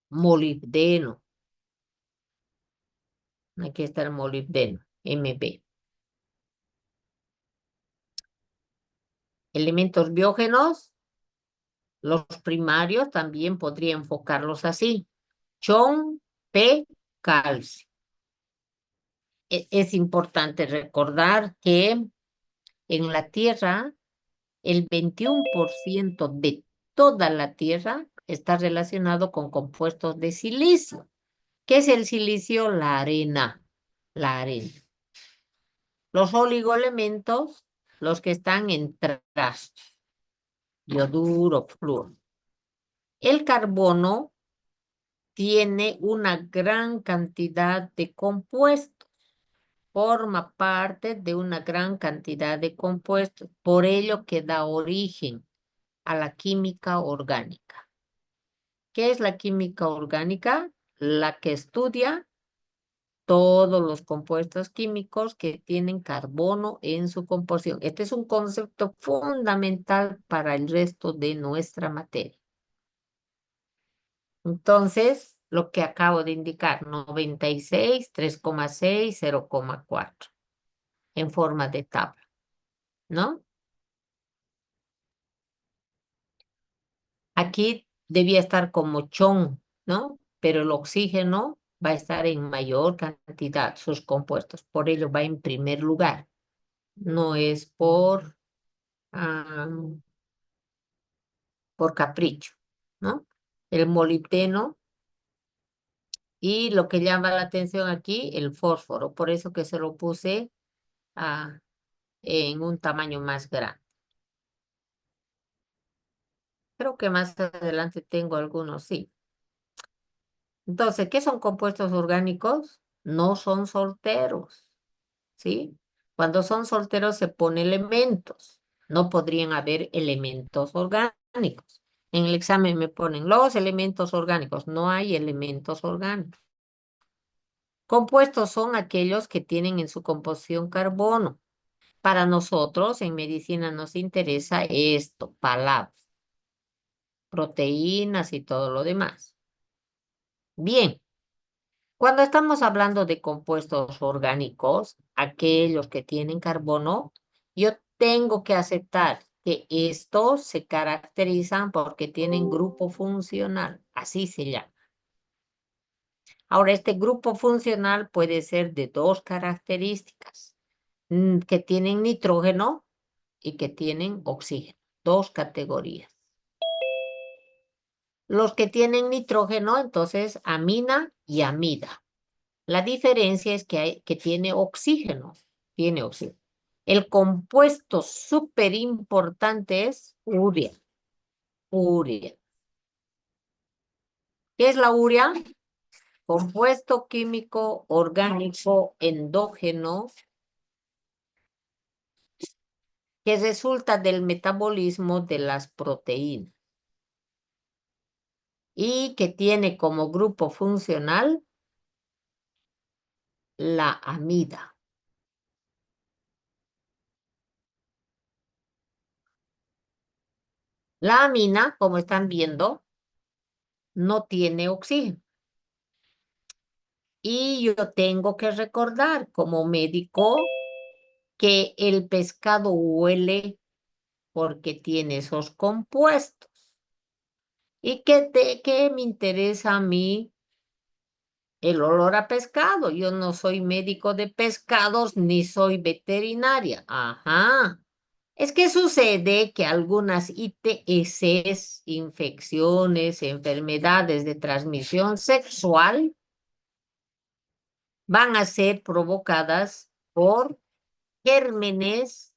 Molibdeno. Aquí está el molibdeno, Mb. Elementos biógenos, los primarios también podría enfocarlos así. Chon, P, calcio. Es importante recordar que en la Tierra el 21% de toda la Tierra está relacionado con compuestos de silicio. ¿Qué es el silicio? La arena. La arena. Los oligoelementos, los que están en trastos, yoduro, flúor. El carbono tiene una gran cantidad de compuestos, forma parte de una gran cantidad de compuestos, por ello que da origen a la química orgánica. ¿Qué es la química orgánica? La que estudia todos los compuestos químicos que tienen carbono en su composición. Este es un concepto fundamental para el resto de nuestra materia. Entonces, lo que acabo de indicar, 96, 3,6, 0,4, en forma de tabla, ¿no? Aquí debía estar como chon, ¿no? Pero el oxígeno va a estar en mayor cantidad, sus compuestos, por ello va en primer lugar. No es por capricho, ¿no? El molibdeno y lo que llama la atención aquí, el fósforo, por eso que se lo puse en un tamaño más grande. Creo que más adelante tengo algunos, sí. Entonces, ¿qué son compuestos orgánicos? No son solteros, ¿sí? Cuando son solteros se pone elementos. No podrían haber elementos orgánicos. En el examen me ponen los elementos orgánicos. No hay elementos orgánicos. Compuestos son aquellos que tienen en su composición carbono. Para nosotros, en medicina nos interesa esto, palabras, proteínas y todo lo demás. Bien, cuando estamos hablando de compuestos orgánicos, aquellos que tienen carbono, yo tengo que aceptar que estos se caracterizan porque tienen grupo funcional, así se llama. Ahora, este grupo funcional puede ser de dos características, que tienen nitrógeno y que tienen oxígeno, dos categorías. Los que tienen nitrógeno, entonces, amina y amida. La diferencia es que tiene oxígeno, tiene oxígeno. El compuesto súper importante es urea. Urea. ¿Qué es la urea? compuesto químico orgánico endógeno que resulta del metabolismo de las proteínas y que tiene como grupo funcional la amida. La amina, como están viendo, no tiene oxígeno. Y yo tengo que recordar como médico que el pescado huele porque tiene esos compuestos. ¿Y qué me interesa a mí el olor a pescado? Yo no soy médico de pescados ni soy veterinaria. Ajá. Es que sucede que algunas ITS, infecciones, enfermedades de transmisión sexual, van a ser provocadas por gérmenes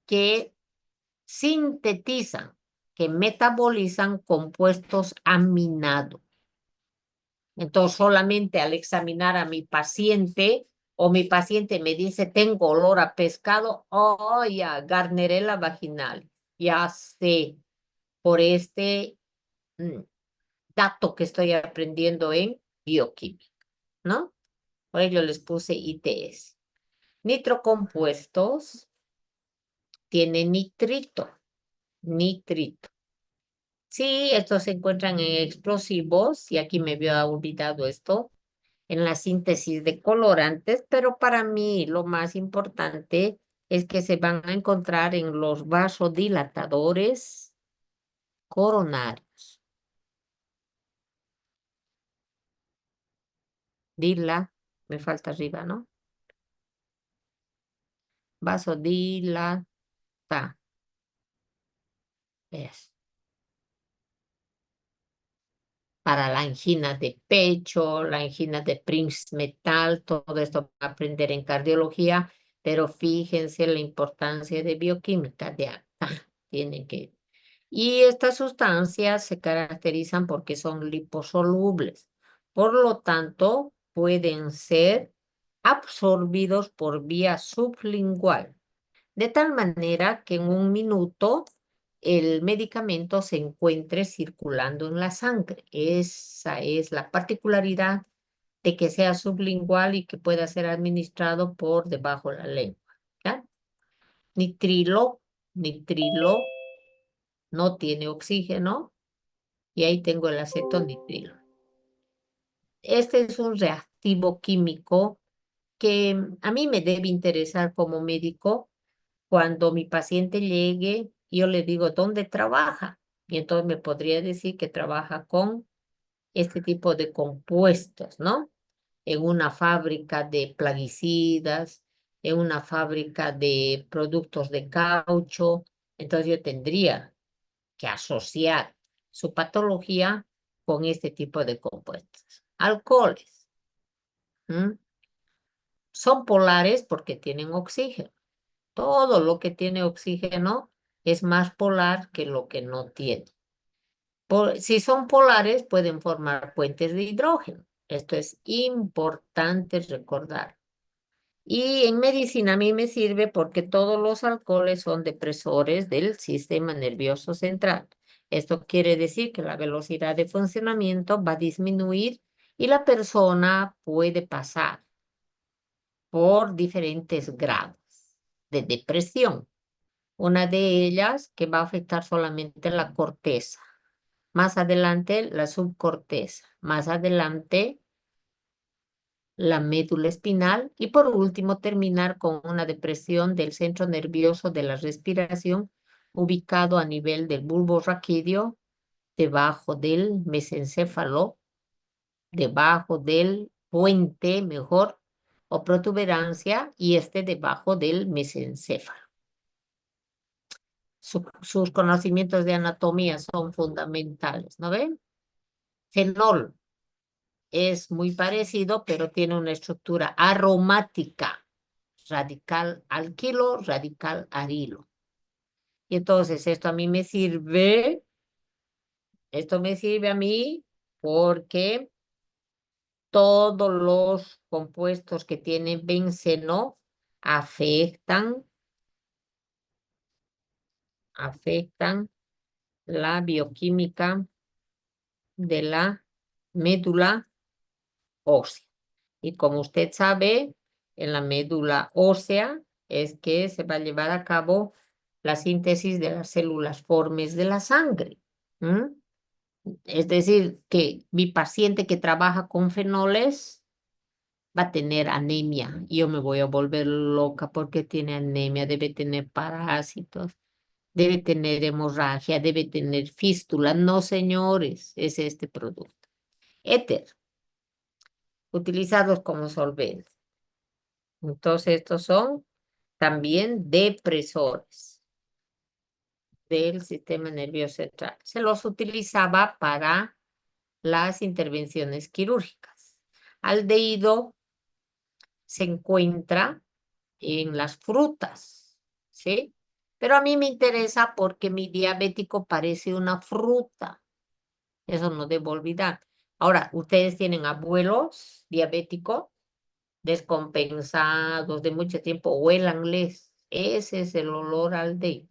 que sintetizan, que metabolizan compuestos aminados. Entonces, solamente al examinar a mi paciente o mi paciente me dice, tengo olor a pescado, oh, ya, Gardnerella vaginal, ya sé, por este dato que estoy aprendiendo en bioquímica, ¿no? Por ello les puse ITS. Nitrocompuestos tienen nitrito. Sí, estos se encuentran en explosivos, y aquí me había olvidado esto, en la síntesis de colorantes, pero para mí lo más importante es que se van a encontrar en los vasodilatadores coronarios. Dila, me falta arriba, ¿no? Vasodilata. Es para la angina de pecho, la angina de Prinzmetal, todo esto va a aprender en cardiología, pero fíjense la importancia de bioquímica de acá. Tienen que. Y estas sustancias se caracterizan porque son liposolubles. Por lo tanto, pueden ser absorbidos por vía sublingual, de tal manera que en un minuto el medicamento se encuentre circulando en la sangre. Esa es la particularidad de que sea sublingual y que pueda ser administrado por debajo de la lengua. ¿Ya? Nitrilo no tiene oxígeno y ahí tengo el acetonitrilo. Este es un reactivo químico que a mí me debe interesar como médico. Cuando mi paciente llegue, yo le digo, ¿dónde trabaja? Y entonces me podría decir que trabaja con este tipo de compuestos, ¿no? En una fábrica de plaguicidas, en una fábrica de productos de caucho. Entonces yo tendría que asociar su patología con este tipo de compuestos. Alcoholes. ¿M? Son polares porque tienen oxígeno. Todo lo que tiene oxígeno es más polar que lo que no tiene. Si son polares, pueden formar puentes de hidrógeno. Esto es importante recordar. Y en medicina a mí me sirve porque todos los alcoholes son depresores del sistema nervioso central. Esto quiere decir que la velocidad de funcionamiento va a disminuir y la persona puede pasar por diferentes grados de depresión. Una de ellas que va a afectar solamente la corteza. Más adelante la subcorteza. Más adelante la médula espinal y por último terminar con una depresión del centro nervioso de la respiración ubicado a nivel del bulbo raquídeo, debajo del mesencéfalo, debajo del puente, mejor, o protuberancia, y debajo del mesencéfalo. Sus conocimientos de anatomía son fundamentales, ¿no ven? Fenol es muy parecido, pero tiene una estructura aromática, radical alquilo, radical arilo. Y entonces esto me sirve a mí porque todos los compuestos que tienen benceno afectan la bioquímica de la médula ósea. Y como usted sabe, en la médula ósea es que se va a llevar a cabo la síntesis de las células formes de la sangre. Es decir, que mi paciente que trabaja con fenoles va a tener anemia. Yo me voy a volver loca porque tiene anemia, debe tener parásitos, debe tener hemorragia, debe tener fístula. No, señores, es este producto. Éter, utilizados como solvente. Entonces, estos son también depresores del sistema nervioso central. Se los utilizaba para las intervenciones quirúrgicas. Aldehído se encuentra en las frutas, ¿sí? Pero a mí me interesa porque mi diabético parece una fruta. Eso no debo olvidar. Ahora, ustedes tienen abuelos diabéticos descompensados de mucho tiempo, huélanles. Ese es el olor al de.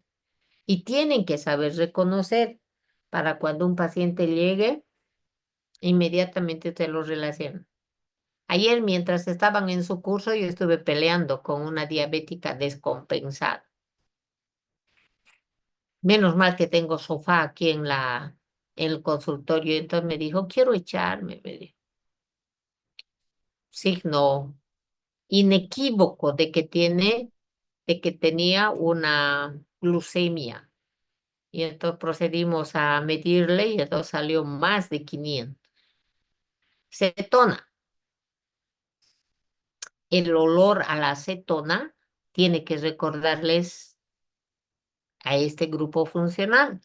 Y tienen que saber reconocer para cuando un paciente llegue, inmediatamente te lo relaciona. Ayer, mientras estaban en su curso, yo estuve peleando con una diabética descompensada. Menos mal que tengo sofá aquí en el consultorio. Entonces me dijo, quiero echarme, me dijo. Signo inequívoco de que tenía una glucemia. Y entonces procedimos a medirle y entonces salió más de 500. Cetona. El olor a la acetona tiene que recordarles a este grupo funcional.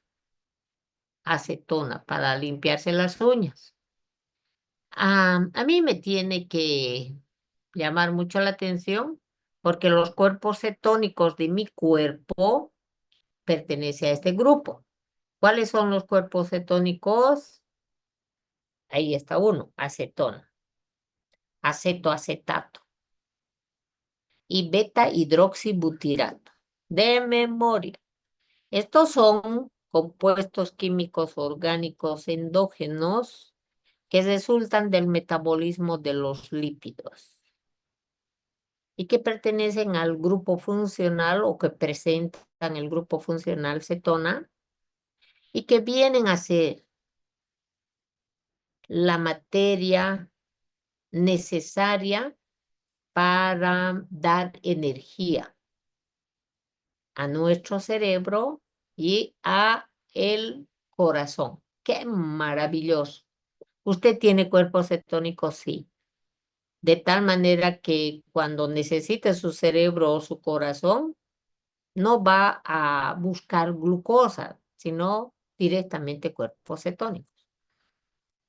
Acetona para limpiarse las uñas. A mí me tiene que llamar mucho la atención porque los cuerpos cetónicos de mi cuerpo pertenecen a este grupo. ¿Cuáles son los cuerpos cetónicos? Ahí está uno, acetona, acetoacetato y beta hidroxibutirato. De memoria. Estos son compuestos químicos orgánicos endógenos que resultan del metabolismo de los lípidos y que pertenecen al grupo funcional o que presentan el grupo funcional cetona y que vienen a ser la materia necesaria para dar energía a nuestro cerebro y a el corazón. ¡Qué maravilloso! ¿Usted tiene cuerpo cetónico? Sí. De tal manera que cuando necesite su cerebro o su corazón, no va a buscar glucosa, sino directamente cuerpos cetónicos.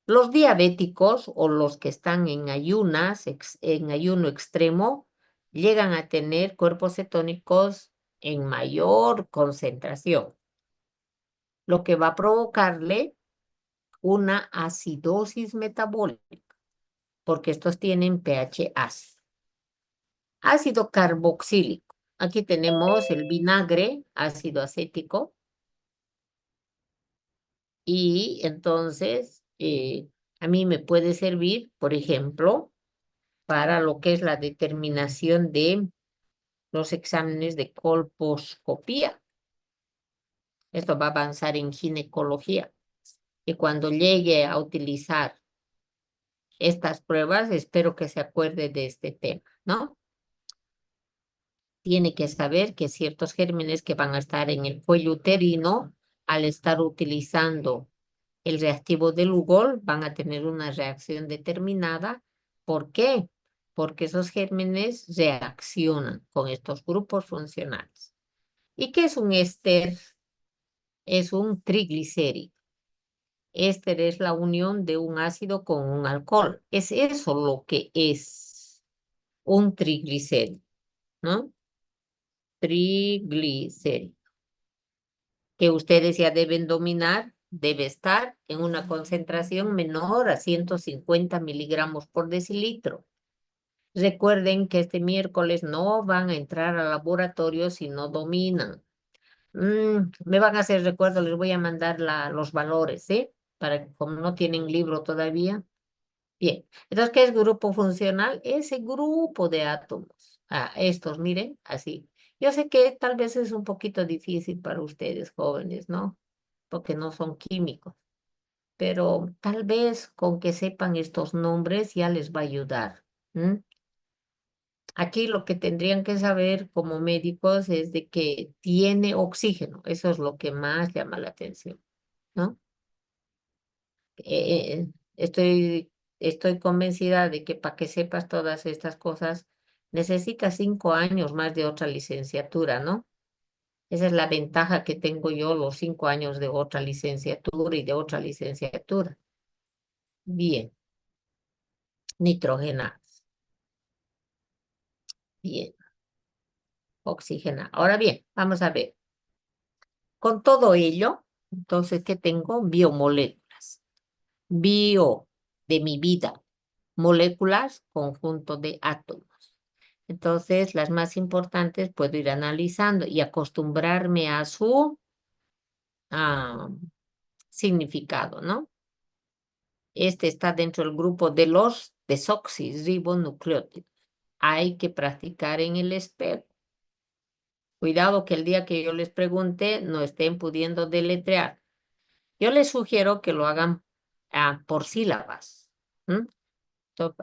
Los diabéticos o los que están en en ayuno extremo, llegan a tener cuerpos cetónicos en mayor concentración, lo que va a provocarle una acidosis metabólica, porque estos tienen pH ácido. Ácido carboxílico. Aquí tenemos el vinagre, ácido acético, y entonces a mí me puede servir, por ejemplo, para lo que es la determinación de los exámenes de colposcopía. Esto va a avanzar en ginecología. Y cuando llegue a utilizar estas pruebas, espero que se acuerde de este tema, ¿no? Tiene que saber que ciertos gérmenes que van a estar en el cuello uterino, al estar utilizando el reactivo de Lugol, van a tener una reacción determinada. ¿Por qué? Porque esos gérmenes reaccionan con estos grupos funcionales. ¿Y qué es un éster? Es un triglicérido. Éster es la unión de un ácido con un alcohol. Es eso lo que es un triglicérido, ¿no? Triglicérido, que ustedes ya deben dominar debe estar en una concentración menor a 150 miligramos por decilitro. Recuerden que este miércoles no van a entrar al laboratorio si no dominan. Me van a hacer recuerdo, les voy a mandar los valores, ¿sí? Para que como no tienen libro todavía. Bien, entonces, ¿qué es grupo funcional? Ese grupo de átomos. Estos, miren, así. Yo sé que tal vez es un poquito difícil para ustedes, jóvenes, ¿no? Porque no son químicos, pero tal vez con que sepan estos nombres ya les va a ayudar. ¿M? Aquí lo que tendrían que saber como médicos es de que tiene oxígeno. Eso es lo que más llama la atención, ¿no? eh, estoy, estoy convencida de que para que sepas todas estas cosas necesitas 5 años más de otra licenciatura, ¿no? Esa es la ventaja que tengo yo, los 5 años de otra licenciatura y de otra licenciatura. Bien, nitrogenadas. Bien, oxigena. Ahora bien, vamos a ver. Con todo ello, entonces, ¿qué tengo? Biomoléculas. Bio de mi vida. Moléculas, conjunto de átomos. Entonces, las más importantes puedo ir analizando y acostumbrarme a su ah, significado, ¿no? Este está dentro del grupo de los desoxirribonucleótidos. Hay que practicar en el espejo. Cuidado que el día que yo les pregunte no estén pudiendo deletrear. Yo les sugiero que lo hagan por sílabas.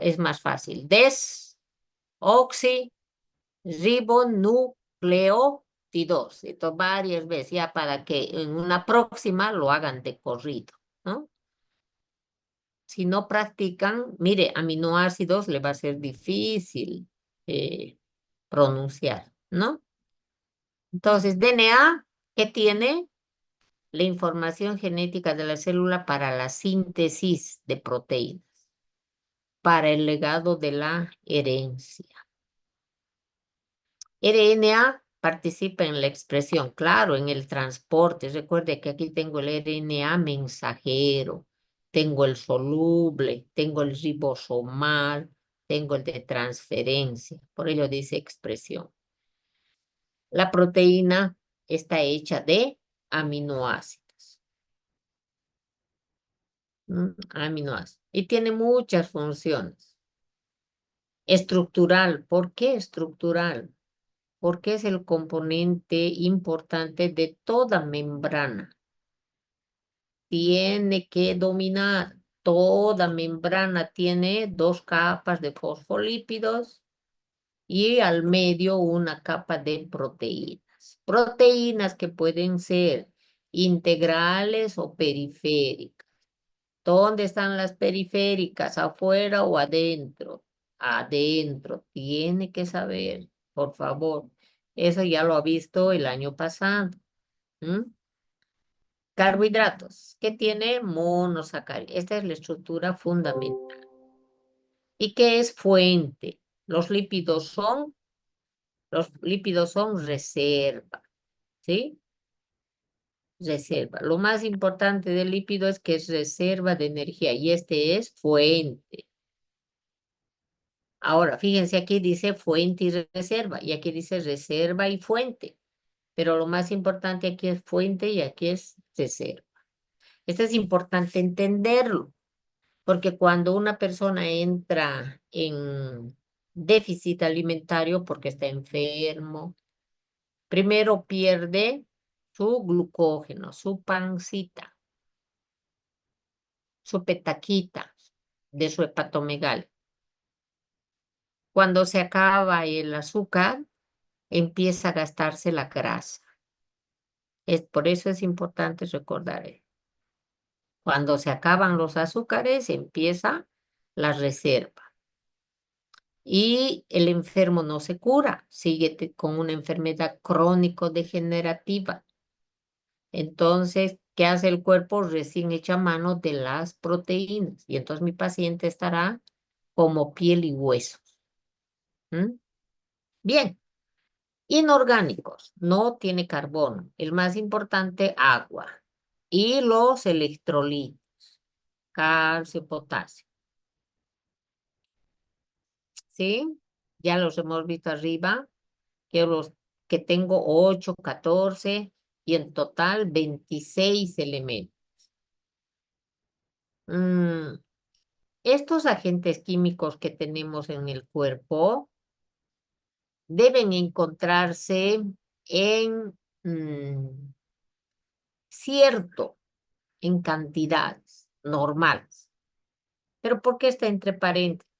Es más fácil. Ribonucleótidos. Esto varias veces, ya para que en una próxima lo hagan de corrido, ¿no? Si no practican, mire, aminoácidos le va a ser difícil pronunciar, ¿no? Entonces, DNA, ¿qué tiene? La información genética de la célula para la síntesis de proteínas, para el legado de la herencia. RNA participa en la expresión, claro, en el transporte. Recuerde que aquí tengo el RNA mensajero, tengo el soluble, tengo el ribosomal, tengo el de transferencia. Por ello dice expresión. La proteína está hecha de aminoácidos. Aminoácidos. Y tiene muchas funciones. Estructural. ¿Por qué estructural? Porque es el componente importante de toda membrana. Tiene que dominar. Toda membrana tiene 2 capas de fosfolípidos y al medio una capa de proteínas. Proteínas que pueden ser integrales o periféricas. ¿Dónde están las periféricas? ¿Afuera o adentro? Adentro. Tiene que saber, por favor. Eso ya lo ha visto el año pasado. Carbohidratos. ¿Qué tiene? Monosacáridos. Esta es la estructura fundamental. ¿Y qué es fuente? Los lípidos son reserva. ¿Sí? Reserva. Lo más importante del lípido es que es reserva de energía y este es fuente. Ahora, fíjense, aquí dice fuente y reserva, y aquí dice reserva y fuente, pero lo más importante aquí es fuente y aquí es reserva. Esto es importante entenderlo, porque cuando una persona entra en déficit alimentario porque está enfermo, primero pierde su glucógeno, su pancita, su petaquita de su hepatomegalia. Cuando se acaba el azúcar, empieza a gastarse la grasa. Por eso es importante recordar. Cuando se acaban los azúcares, empieza la reserva. Y el enfermo no se cura, sigue con una enfermedad crónico-degenerativa. Entonces, ¿qué hace el cuerpo? Recién echa mano de las proteínas. Y entonces mi paciente estará como piel y huesos. Bien. Inorgánicos, no tiene carbono. El más importante, agua. y los electrolitos, calcio, potasio. ¿Sí? Ya los hemos visto arriba, que tengo 8, 14 y en total 26 elementos. Estos agentes químicos que tenemos en el cuerpo deben encontrarse en cierto, en cantidades normales. ¿Pero por qué está entre paréntesis?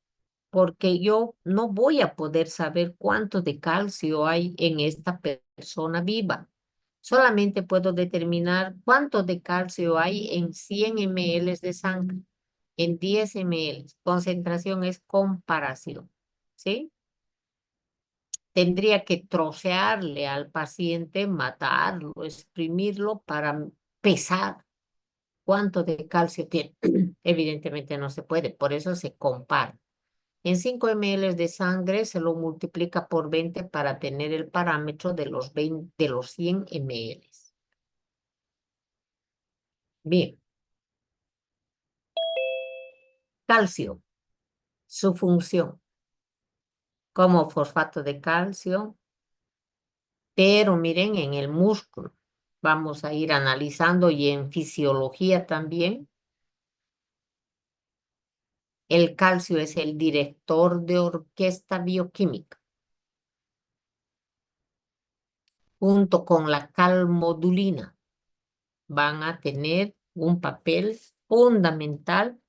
Porque yo no voy a poder saber cuánto de calcio hay en esta persona viva. Solamente puedo determinar cuánto de calcio hay en 100 ml de sangre, en 10 ml. Concentración es comparación, ¿sí? Tendría que trocearle al paciente, matarlo, exprimirlo para pesar cuánto de calcio tiene. Evidentemente no se puede, por eso se compara. En 5 ml de sangre se lo multiplica por 20 para tener el parámetro de los 20, de los 100 ml. Bien, calcio, su función como fosfato de calcio, pero miren en el músculo. Vamos a ir analizando y en fisiología también. El calcio es el director de orquesta bioquímica. Junto con la calmodulina van a tener un papel fundamental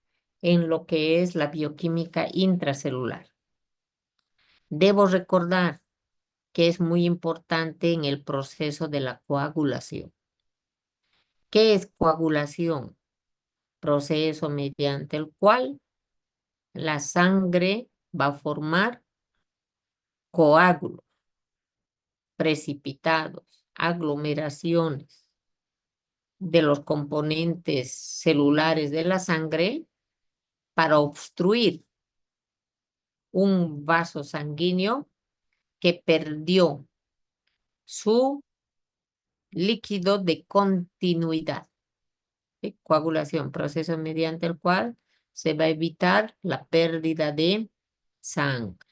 en lo que es la bioquímica intracelular. Debo recordar que es muy importante en el proceso de la coagulación. ¿Qué es coagulación? Proceso mediante el cual la sangre va a formar coágulos, precipitados, aglomeraciones de los componentes celulares de la sangre para obstruir un vaso sanguíneo que perdió su líquido de continuidad. ¿Sí? Coagulación, proceso mediante el cual se va a evitar la pérdida de sangre.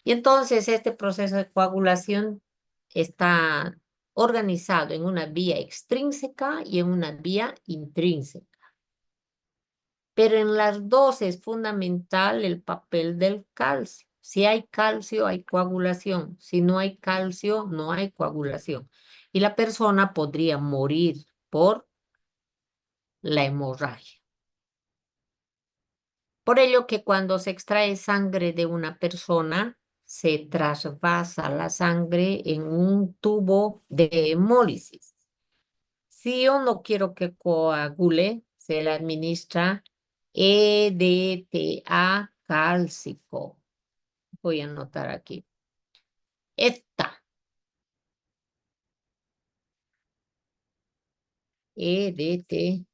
Y entonces este proceso de coagulación está organizado en una vía extrínseca y en una vía intrínseca. Pero en las dos es fundamental el papel del calcio. Si hay calcio, hay coagulación. Si no hay calcio, no hay coagulación. Y la persona podría morir por la hemorragia. Por ello que cuando se extrae sangre de una persona, se trasvasa la sangre en un tubo de hemólisis. Si yo no quiero que coagule, se le administra EDTA cálcico. Voy a anotar aquí. Esta. EDTA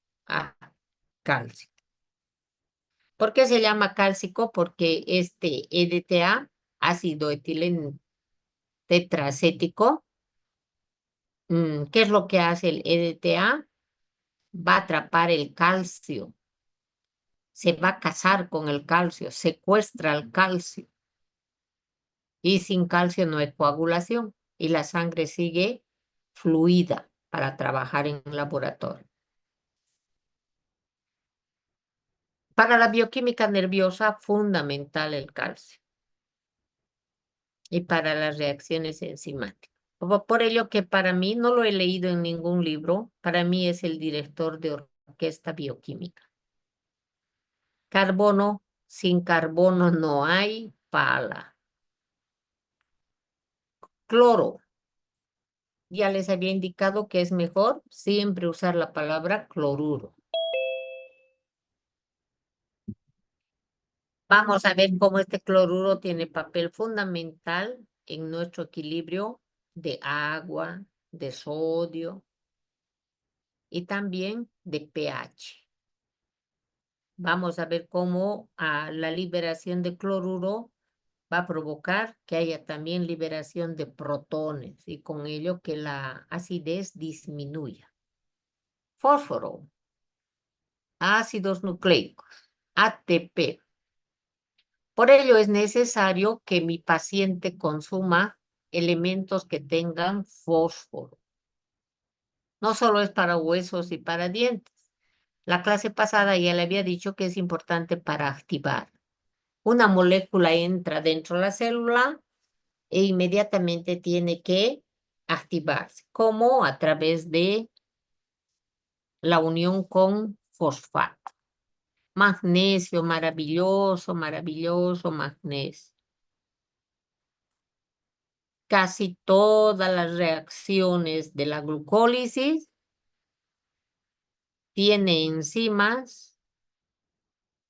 cálcico. ¿Por qué se llama cálcico? Porque este EDTA, ácido etileno tetracético, ¿qué es lo que hace el EDTA? Va a atrapar el calcio, se va a casar con el calcio, secuestra el calcio. Y sin calcio no hay coagulación y la sangre sigue fluida para trabajar en laboratorio. Para la bioquímica nerviosa, fundamental el calcio. Y para las reacciones enzimáticas. Por ello que para mí, no lo he leído en ningún libro, para mí es el director de orquesta bioquímica. Carbono, sin carbono no hay pala. Cloro, ya les había indicado que es mejor siempre usar la palabra cloruro. Vamos a ver cómo este cloruro tiene papel fundamental en nuestro equilibrio de agua, de sodio y también de pH. Vamos a ver cómo la liberación de cloruro va a provocar que haya también liberación de protones y con ello que la acidez disminuya. fósforo, ácidos nucleicos, ATP. Por ello es necesario que mi paciente consuma elementos que tengan fósforo. No solo es para huesos y para dientes. La clase pasada ya le había dicho que es importante para activar. Una molécula entra dentro de la célula e inmediatamente tiene que activarse, como a través de la unión con fosfato. Magnesio, maravilloso, maravilloso magnesio. Casi todas las reacciones de la glucólisis tienen enzimas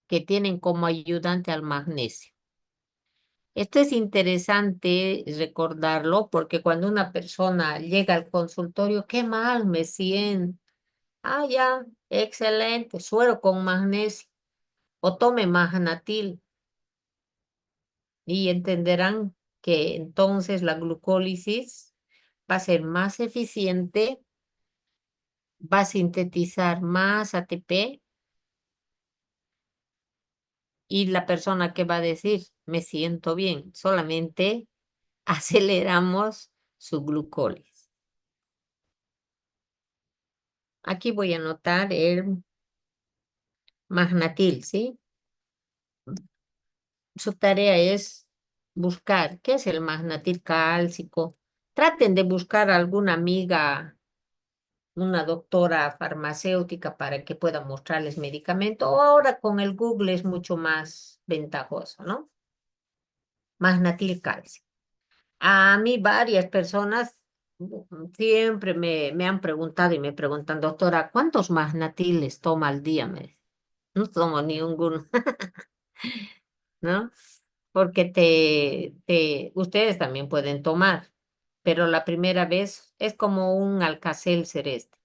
que tienen como ayudante al magnesio. Esto es interesante recordarlo porque cuando una persona llega al consultorio, qué mal me siento. Ah, ya, excelente, suero con magnesio o tome Magnatil y entenderán que entonces la glucólisis va a ser más eficiente, va a sintetizar más ATP y la persona que va a decir, me siento bien, solamente aceleramos su glucólisis. Aquí voy a anotar el Magnatil, ¿sí? Su tarea es buscar qué es el Magnatil cálcico. Traten de buscar alguna amiga, una doctora farmacéutica para que pueda mostrarles medicamento. O ahora con el Google es mucho más ventajoso, ¿no? Magnatil cálcico. A mí varias personas siempre me han preguntado y me preguntan, doctora, ¿cuántos Magnatiles toma al día? No tomo ninguno, ¿no? Porque ustedes también pueden tomar, pero la primera vez es como un Alka-Seltzer este.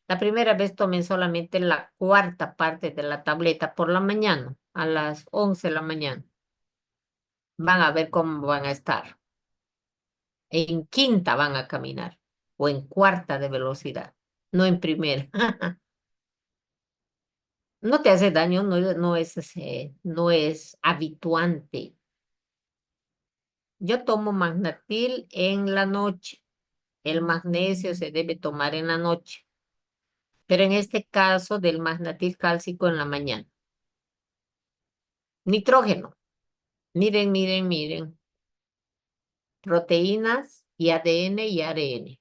La primera vez tomen solamente la cuarta parte de la tableta por la mañana, a las 11 de la mañana. Van a ver cómo van a estar. En quinta van a caminar o en cuarta de velocidad, no en primera. No te hace daño, no es habituante. Yo tomo Magnatil en la noche. El magnesio se debe tomar en la noche, pero en este caso del Magnatil cálcico en la mañana. Nitrógeno. Miren, miren, miren. Proteínas y ADN y ARN.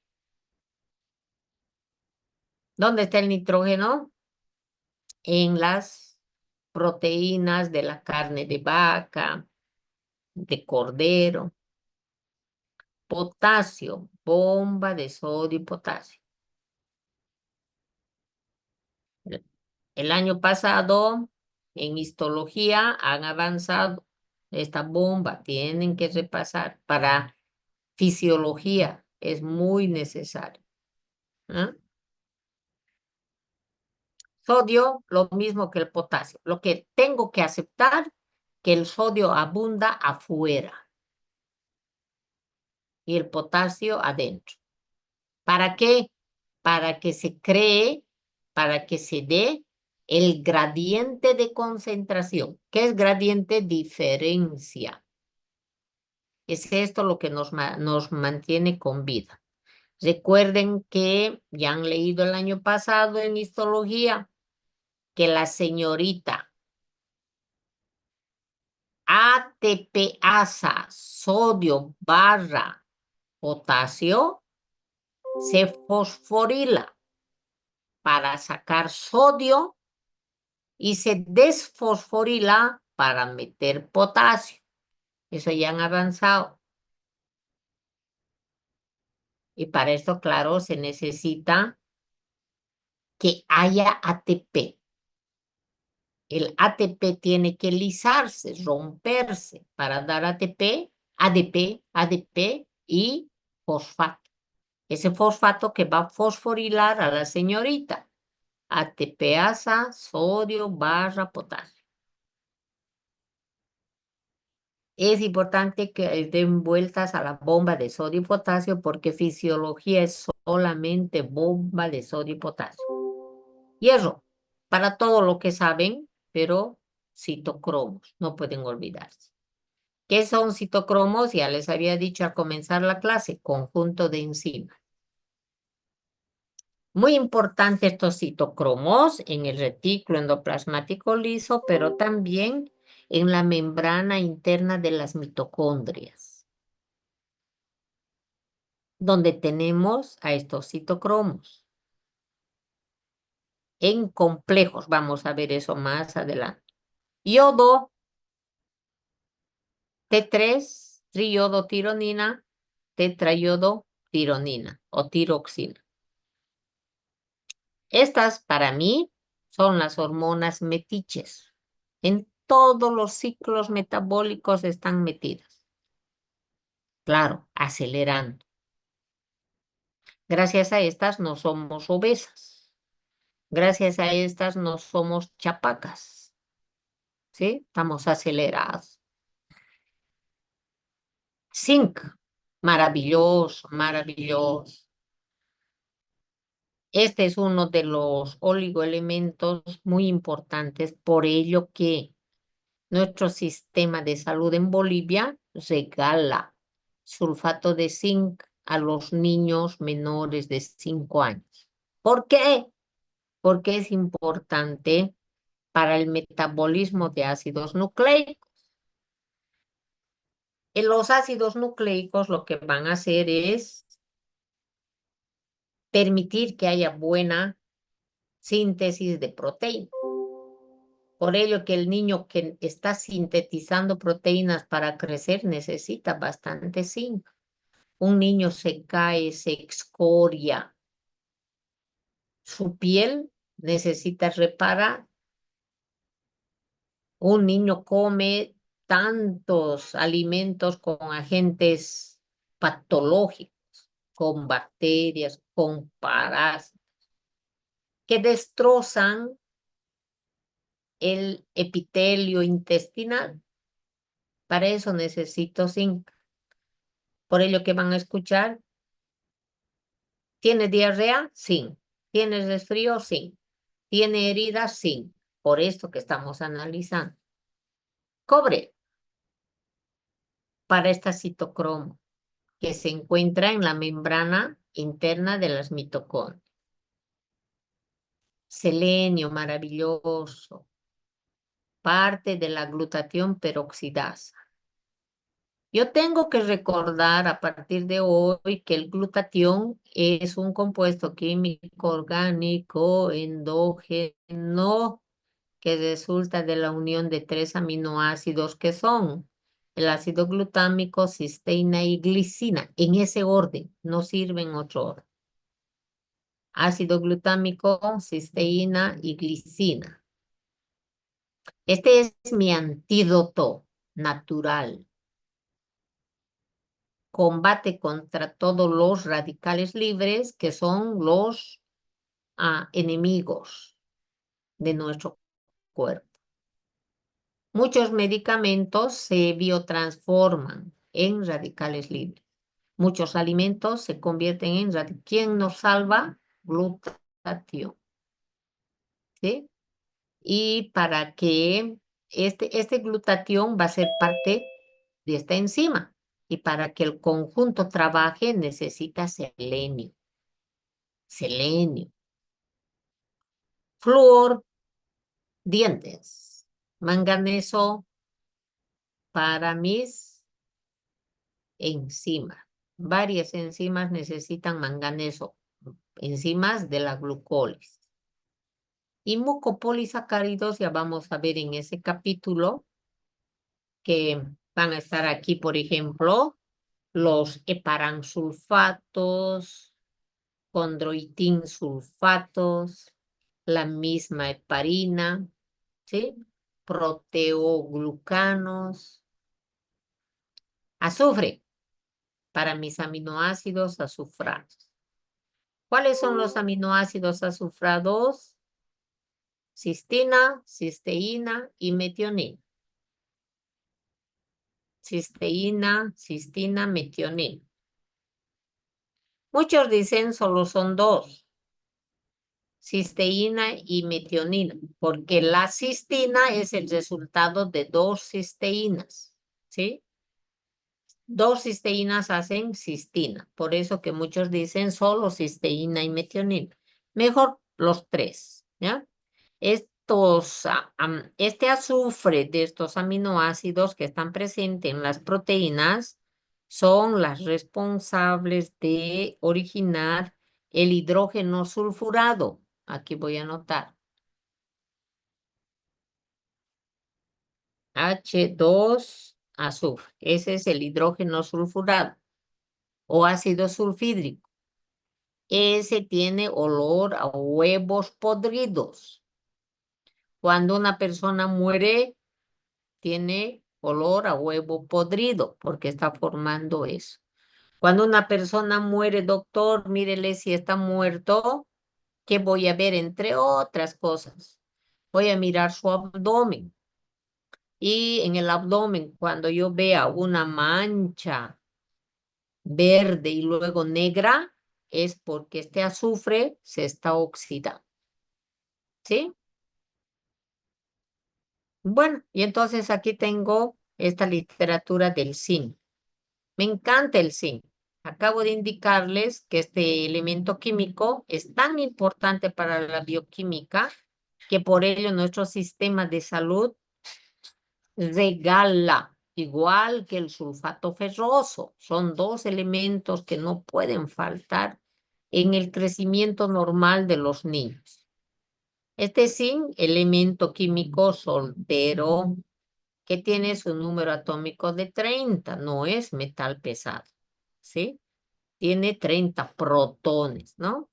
¿Dónde está el nitrógeno? En las proteínas de la carne de vaca, de cordero. Potasio, bomba de sodio y potasio. El año pasado, en histología, han avanzado esta bomba. Tienen que repasar. Para fisiología es muy necesario. ¿Ah? Sodio, lo mismo que el potasio. Lo que tengo que aceptar, que el sodio abunda afuera y el potasio adentro. ¿Para qué? Para que se cree, para que se dé el gradiente de concentración. ¿Qué es gradiente? Diferencia. Es esto lo que nos mantiene con vida. Recuerden que ya han leído el año pasado en histología que la señorita ATPasa, sodio barra potasio, se fosforila para sacar sodio y se desfosforila para meter potasio. Eso ya han avanzado. Y para esto, claro, se necesita que haya ATP. El ATP tiene que lisarse, romperse para dar ATP, ADP y fosfato. Ese fosfato que va a fosforilar a la señorita. ATPasa, sodio barra potasio. Es importante que den vueltas a la bomba de sodio y potasio porque fisiología es solamente bomba de sodio y potasio. Hierro, para todo lo que saben, pero citocromos, no pueden olvidarse. ¿Qué son citocromos? Ya les había dicho al comenzar la clase, conjunto de enzimas. Muy importante estos citocromos en el retículo endoplasmático liso, pero también en la membrana interna de las mitocondrias, donde tenemos a estos citocromos en complejos. Vamos a ver eso más adelante. Yodo, T3, triiodotironina, tetraiodotironina o tiroxina. Estas para mí son las hormonas metiches. En todos los ciclos metabólicos están metidas. Claro, acelerando. Gracias a estas no somos obesas. Gracias a estas no somos chapacas. ¿Sí? Estamos acelerados. Zinc, maravilloso, maravilloso. Este es uno de los oligoelementos muy importantes, por ello que nuestro sistema de salud en Bolivia regala sulfato de zinc a los niños menores de 5 años. ¿Por qué? Porque es importante para el metabolismo de ácidos nucleicos. En los ácidos nucleicos lo que van a hacer es permitir que haya buena síntesis de proteínas. Por ello que el niño que está sintetizando proteínas para crecer necesita bastante zinc. Un niño se cae, se excoria, su piel necesita reparar. Un niño come tantos alimentos con agentes patológicos, con bacterias, con parásitos, que destrozan el epitelio intestinal. Para eso necesito zinc. Por ello que van a escuchar, ¿tiene diarrea? Sí. ¿Tiene resfrío? Sí. ¿Tiene heridas? Sí. Por esto que estamos analizando. Cobre para esta citocromo que se encuentra en la membrana interna de las mitocondrias. Selenio, maravilloso, parte de la glutatión peroxidasa. Yo tengo que recordar a partir de hoy que el glutatión es un compuesto químico orgánico endógeno que resulta de la unión de 3 aminoácidos que son el ácido glutámico, cisteína y glicina. En ese orden, no sirve en otro orden. Ácido glutámico, cisteína y glicina. Este es mi antídoto natural. Combate contra todos los radicales libres que son los enemigos de nuestro cuerpo. Muchos medicamentos se biotransforman en radicales libres. Muchos alimentos se convierten en radicales. ¿Quién nos salva? Glutatión. ¿Sí? Y para que este glutatión va a ser parte de esta enzima. Y para que el conjunto trabaje necesita selenio. Selenio. Flúor, dientes. Manganeso para mis enzimas. Varias enzimas necesitan manganeso. Enzimas de la glucólisis. Y mucopolisacáridos, ya vamos a ver en ese capítulo que van a estar aquí, por ejemplo, los heparansulfatos, condroitinsulfatos, la misma heparina, ¿sí? Proteoglucanos, azufre para mis aminoácidos azufrados. ¿Cuáles son los aminoácidos azufrados? Cistina, cisteína y metionina. Cisteína, cistina, metionina. Muchos dicen solo son 2. cisteína y metionina, porque la cistina es el resultado de dos cisteínas, ¿sí? Dos cisteínas hacen cistina, por eso que muchos dicen solo cisteína y metionina. Mejor los tres, ¿ya? Este azufre de estos aminoácidos que están presentes en las proteínas son las responsables de originar el hidrógeno sulfurado. Aquí voy a anotar. H2 azufre. Ese es el hidrógeno sulfurado o ácido sulfídrico. Ese tiene olor a huevos podridos. Cuando una persona muere, tiene olor a huevo podrido porque está formando eso. Cuando una persona muere, doctor, mírele si está muerto, ¿qué voy a ver? Entre otras cosas, voy a mirar su abdomen. Y en el abdomen, cuando yo vea una mancha verde y luego negra, es porque este azufre se está oxidando. ¿Sí? Bueno, y entonces aquí tengo esta literatura del zinc. Me encanta el zinc. Acabo de indicarles que este elemento químico es tan importante para la bioquímica que por ello nuestro sistema de salud regala, igual que el sulfato ferroso. Son dos elementos que no pueden faltar en el crecimiento normal de los niños. Este zinc, elemento químico soltero, que tiene su número atómico de 30, no es metal pesado, ¿sí? Tiene 30 protones, ¿no?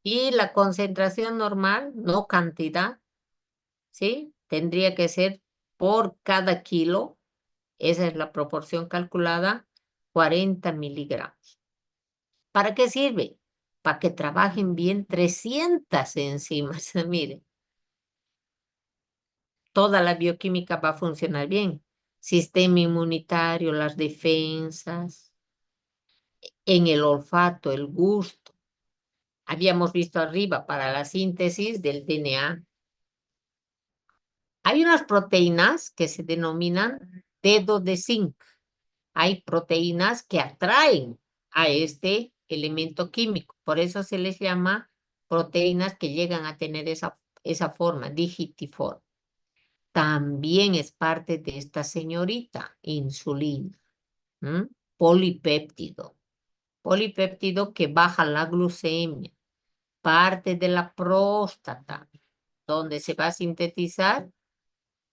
Y la concentración normal, no cantidad, ¿sí? Tendría que ser por cada kilo, esa es la proporción calculada, 40 miligramos. ¿Para qué sirve? Para que trabajen bien 300 enzimas. Mire, toda la bioquímica va a funcionar bien. Sistema inmunitario, las defensas, en el olfato, el gusto. Habíamos visto arriba para la síntesis del DNA. Hay unas proteínas que se denominan dedo de zinc. Hay proteínas que atraen a este elemento químico. Por eso se les llama proteínas que llegan a tener esa forma, digitiforme. También es parte de esta señorita, insulina, polipéptido. Polipéptido que baja la glucemia, parte de la próstata, donde se va a sintetizar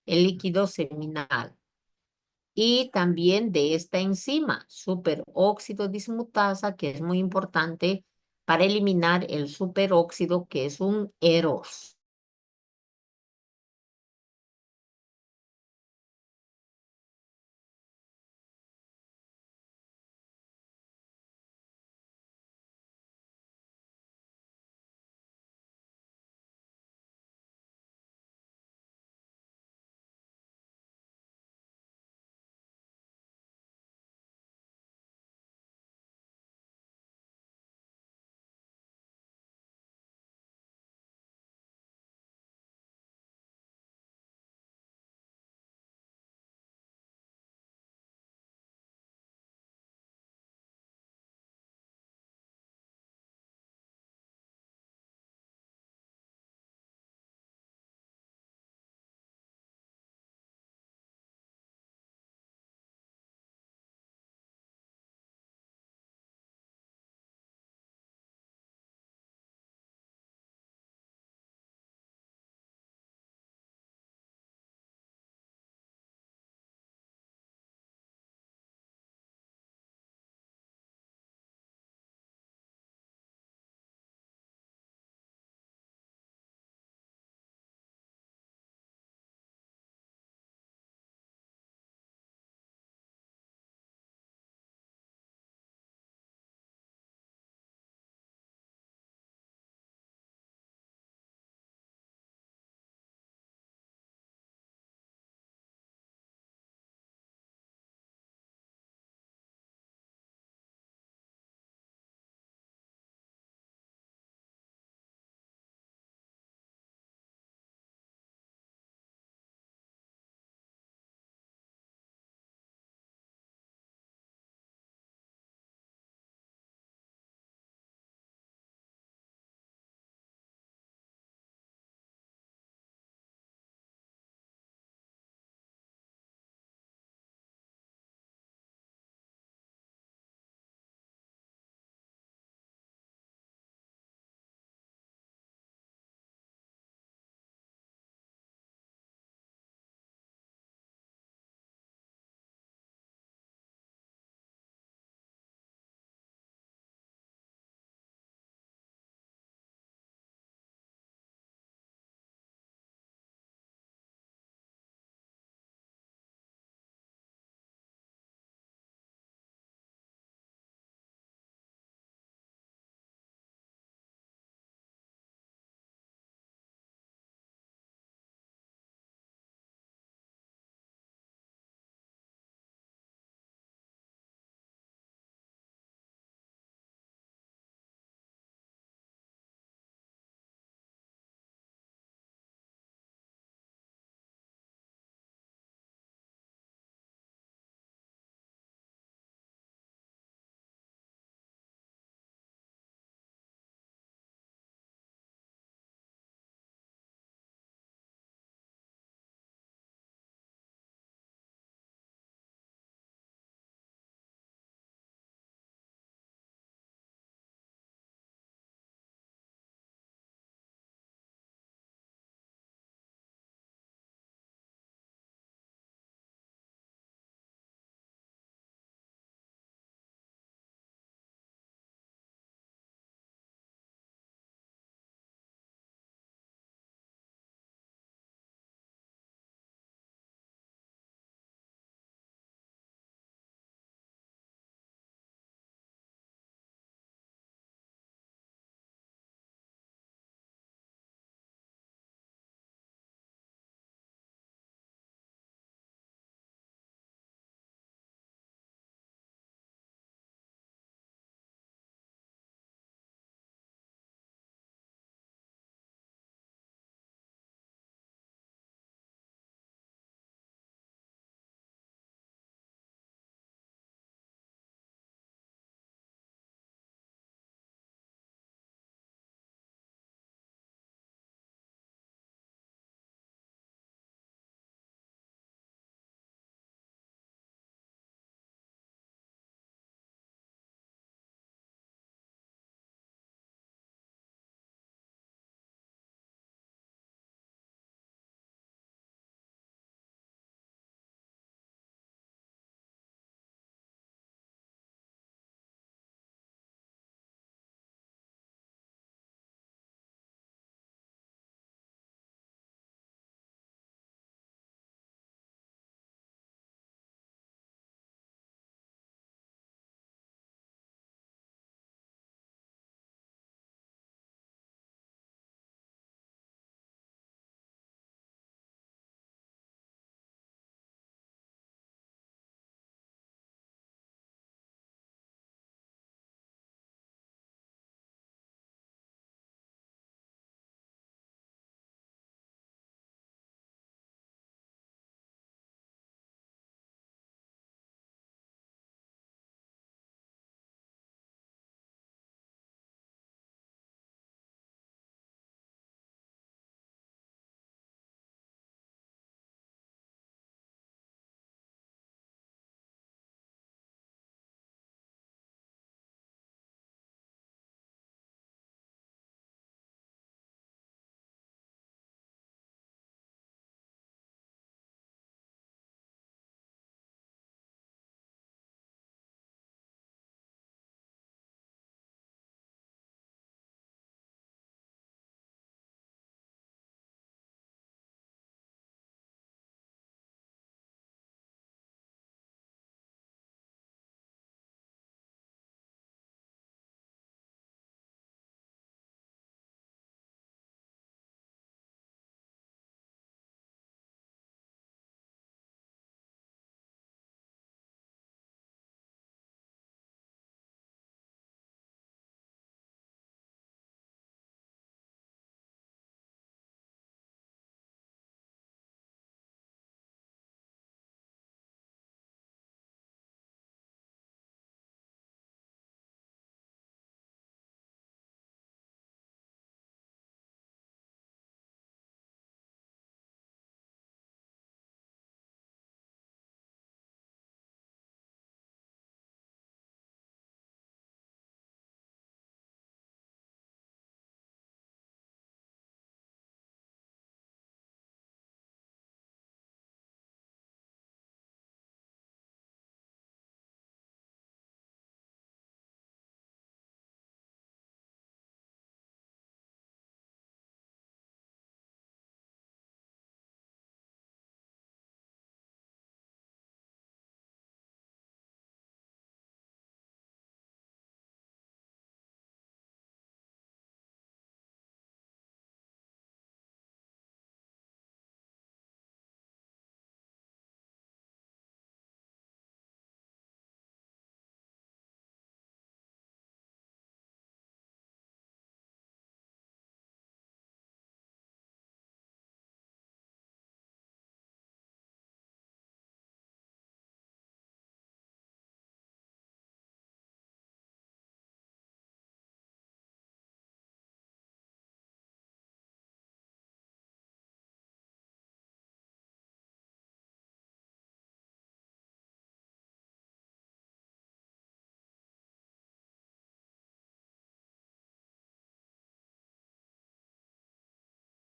el líquido seminal. Y también de esta enzima, superóxido dismutasa, que es muy importante para eliminar el superóxido, que es un eros.